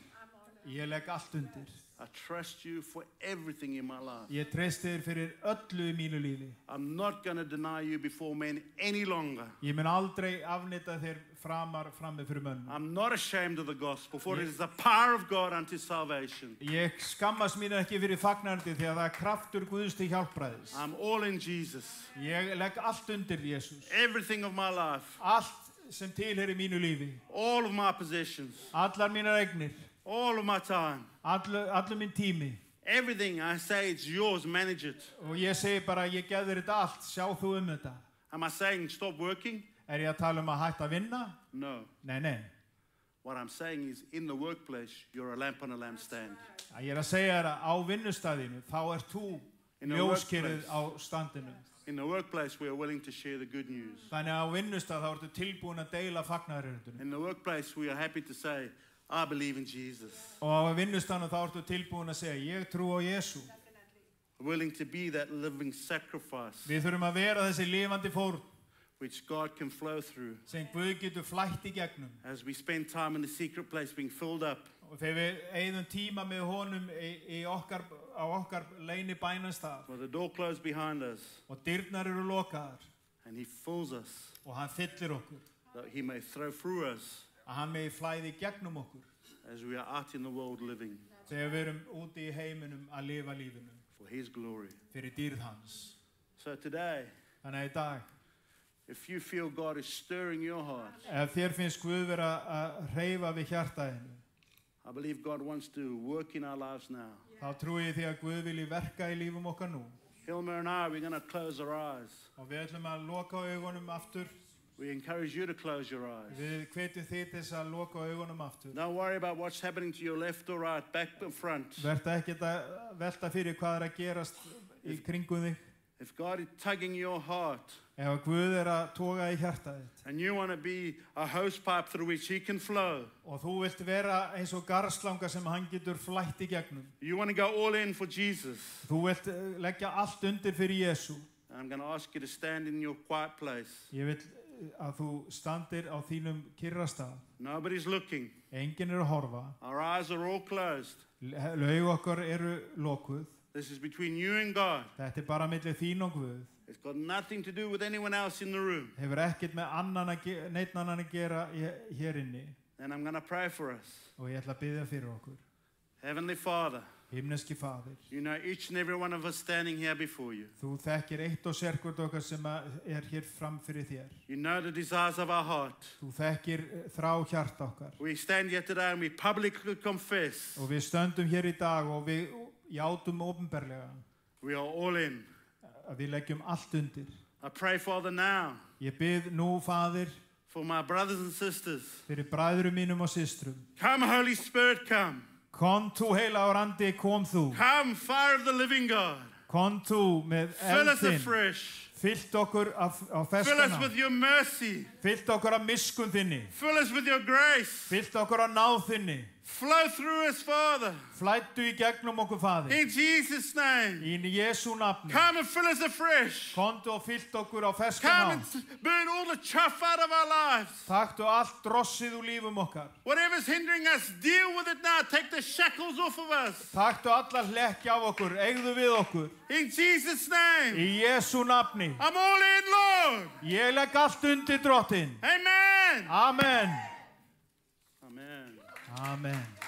F: Ég legg allt undir.
H: I trust you for everything in my life.
F: Ég treysti þér fyrir öllu í mínu lífi.
H: I'm not going to deny you before men any longer.
F: Ég mun aldrei afneita þér frammi fyrir mönnum.
H: I'm not ashamed of the gospel, for it is the power of God unto salvation.
F: Ég skammast mín ekki fyrir fagnandi því að það kraftur Guðs til hjálpræðis.
H: I'm all in Jesus.
F: Ég legg allt undir Jesus.
H: Everything of my life.
F: Allt sem tilheyrir mínu lífi.
H: All of my possessions.
F: Allar mínar eignir.
H: All of my time.
F: Allur minn tími.
H: Everything I say it's yours, manage it.
F: Og ég segi bara ég gef þér þetta allt, sjá þú þetta.
H: Am I saying stop working?
F: Ég að tala að hætta að vinna?
H: No.
F: Nei.
H: What I'm saying is in the workplace you're a lamp on a lampstand.
F: Ég að segja þér að á vinnustæðinu þá þú ljóskerið á standinu.
H: In the workplace, we are willing to share the good news.
F: Þannig að á vinnustað þá ertu tilbúin að deila fagnaðarhöndunum.
H: In the workplace, we are happy to say, I believe in Jesus.
F: Og á vinnustaðnum þá ertu tilbúin að segja, ég trú á Jesú.
H: Willing to be that living sacrifice.
F: Við þurfum að vera þessi lifandi fórn.
H: Which God can flow through.
F: Sem Guð getur flætt í gegnum.
H: As we spend time in the secret place being filled up.
F: Og þegar við eyðum tíma með honum á okkar leyni bænastað.
H: With the door closed behind us.
F: Og dyrnar eru lokaðar.
H: And he fills us.
F: Og hann fyllir okkur.
H: That he may throw through us.
F: Að hann megi flæði gegnum okkur.
H: As we are out in the world living.
F: Þegar við erum úti í heiminum að lifa lífinu.
H: For his glory.
F: Fyrir dýrð hans.
H: So today.
F: Þannig að í dag.
H: If you feel God is stirring your heart,
F: Ef þér finnst Guð vera að hreyfa við hjartaðinu,
H: I believe God wants to work in our lives now.
F: þá trúi ég því að Guð vilji verka í lífum okkar nú.
H: Hilma and I, we're going to close our eyes.
F: Og við ætlum að loka augunum aftur.
H: We encourage you to close your eyes.
F: Við hvetjum þig til þess að loka augunum aftur.
H: Don't worry about what's happening to your left or right, back and front.
F: Vertu ekkert að velta fyrir hvað að gerast í kringum þig.
H: If God is tugging your heart,
F: Ef Guð að toga í hjartað þitt,
H: and you want to be a hose pipe through which He can flow,
F: og þú vilt vera eins og garðslanga sem hann getur flætt í gegnum,
H: you want to go all in for Jesus,
F: þú vilt leggja allt undir fyrir Jesú,
H: I'm going to ask you to stand in your quiet place.
F: ég vil að þú standir á þínum kyrrastað.
H: Nobody's looking.
F: Enginn að horfa.
H: Our eyes are all closed.
F: Augu okkar eru lokuð.
H: This is between you and God.
F: Þetta bara milli þín og Guð.
H: It's got nothing to do with anyone else in the room.
F: Hefur ekkert með neitt annan að gera hér inni.
H: And I'm going to pray for us.
F: Og ég ætla að biðja fyrir okkur.
H: Heavenly Father,
F: himneski Faðir,
H: you know each and every one of us standing here before you.
F: Þú þekkir eitt og sérkvort okkar sem hér fram fyrir þér.
H: You know the desires of our heart.
F: Þú þekkir þrá hjarta okkar.
H: We stand here today and we publicly confess.
F: Og við stöndum hér í dag og við játum opinberlega.
H: We are all in.
F: Að við leggjum allt undir.
H: I pray, Father, now.
F: Ég bið nú, Faðir,
H: for my brothers and sisters.
F: Fyrir bræðrum mínum og systrum.
H: Come, Holy Spirit, come.
F: Kom þú, heilagur andi, kom þú.
H: Come, fire of the living God.
F: Kom þú með eldinn.
H: Fill us afresh.
F: Fyllt okkur á festana.
H: Fill us with your mercy.
F: Fyllt okkur á miskunn þinni.
H: Fill us with your grace.
F: Fyllt okkur á náð þinni.
H: Flow through us, Father.
F: Flæddu í gegnum okkur, Faðir.
H: In Jesus' name.
F: Í Jesú nafni.
H: Come and fill us afresh.
F: Komdu og fyllt okkur á ferskan
H: Come and burn all the chaff out of our lives.
F: Taktu allt drossið úr lífum okkar.
H: Whatever's hindering us, deal with it now. Take the shackles off of us.
F: Taktu alla hlekki af okkur, eigðu við okkur.
H: In Jesus' name.
F: Í Jesú nafni.
H: I'm all in, Lord.
F: Ég legg allt undir, Drottinn.
H: Amen.
F: Amen.
H: Amen.
F: Amen.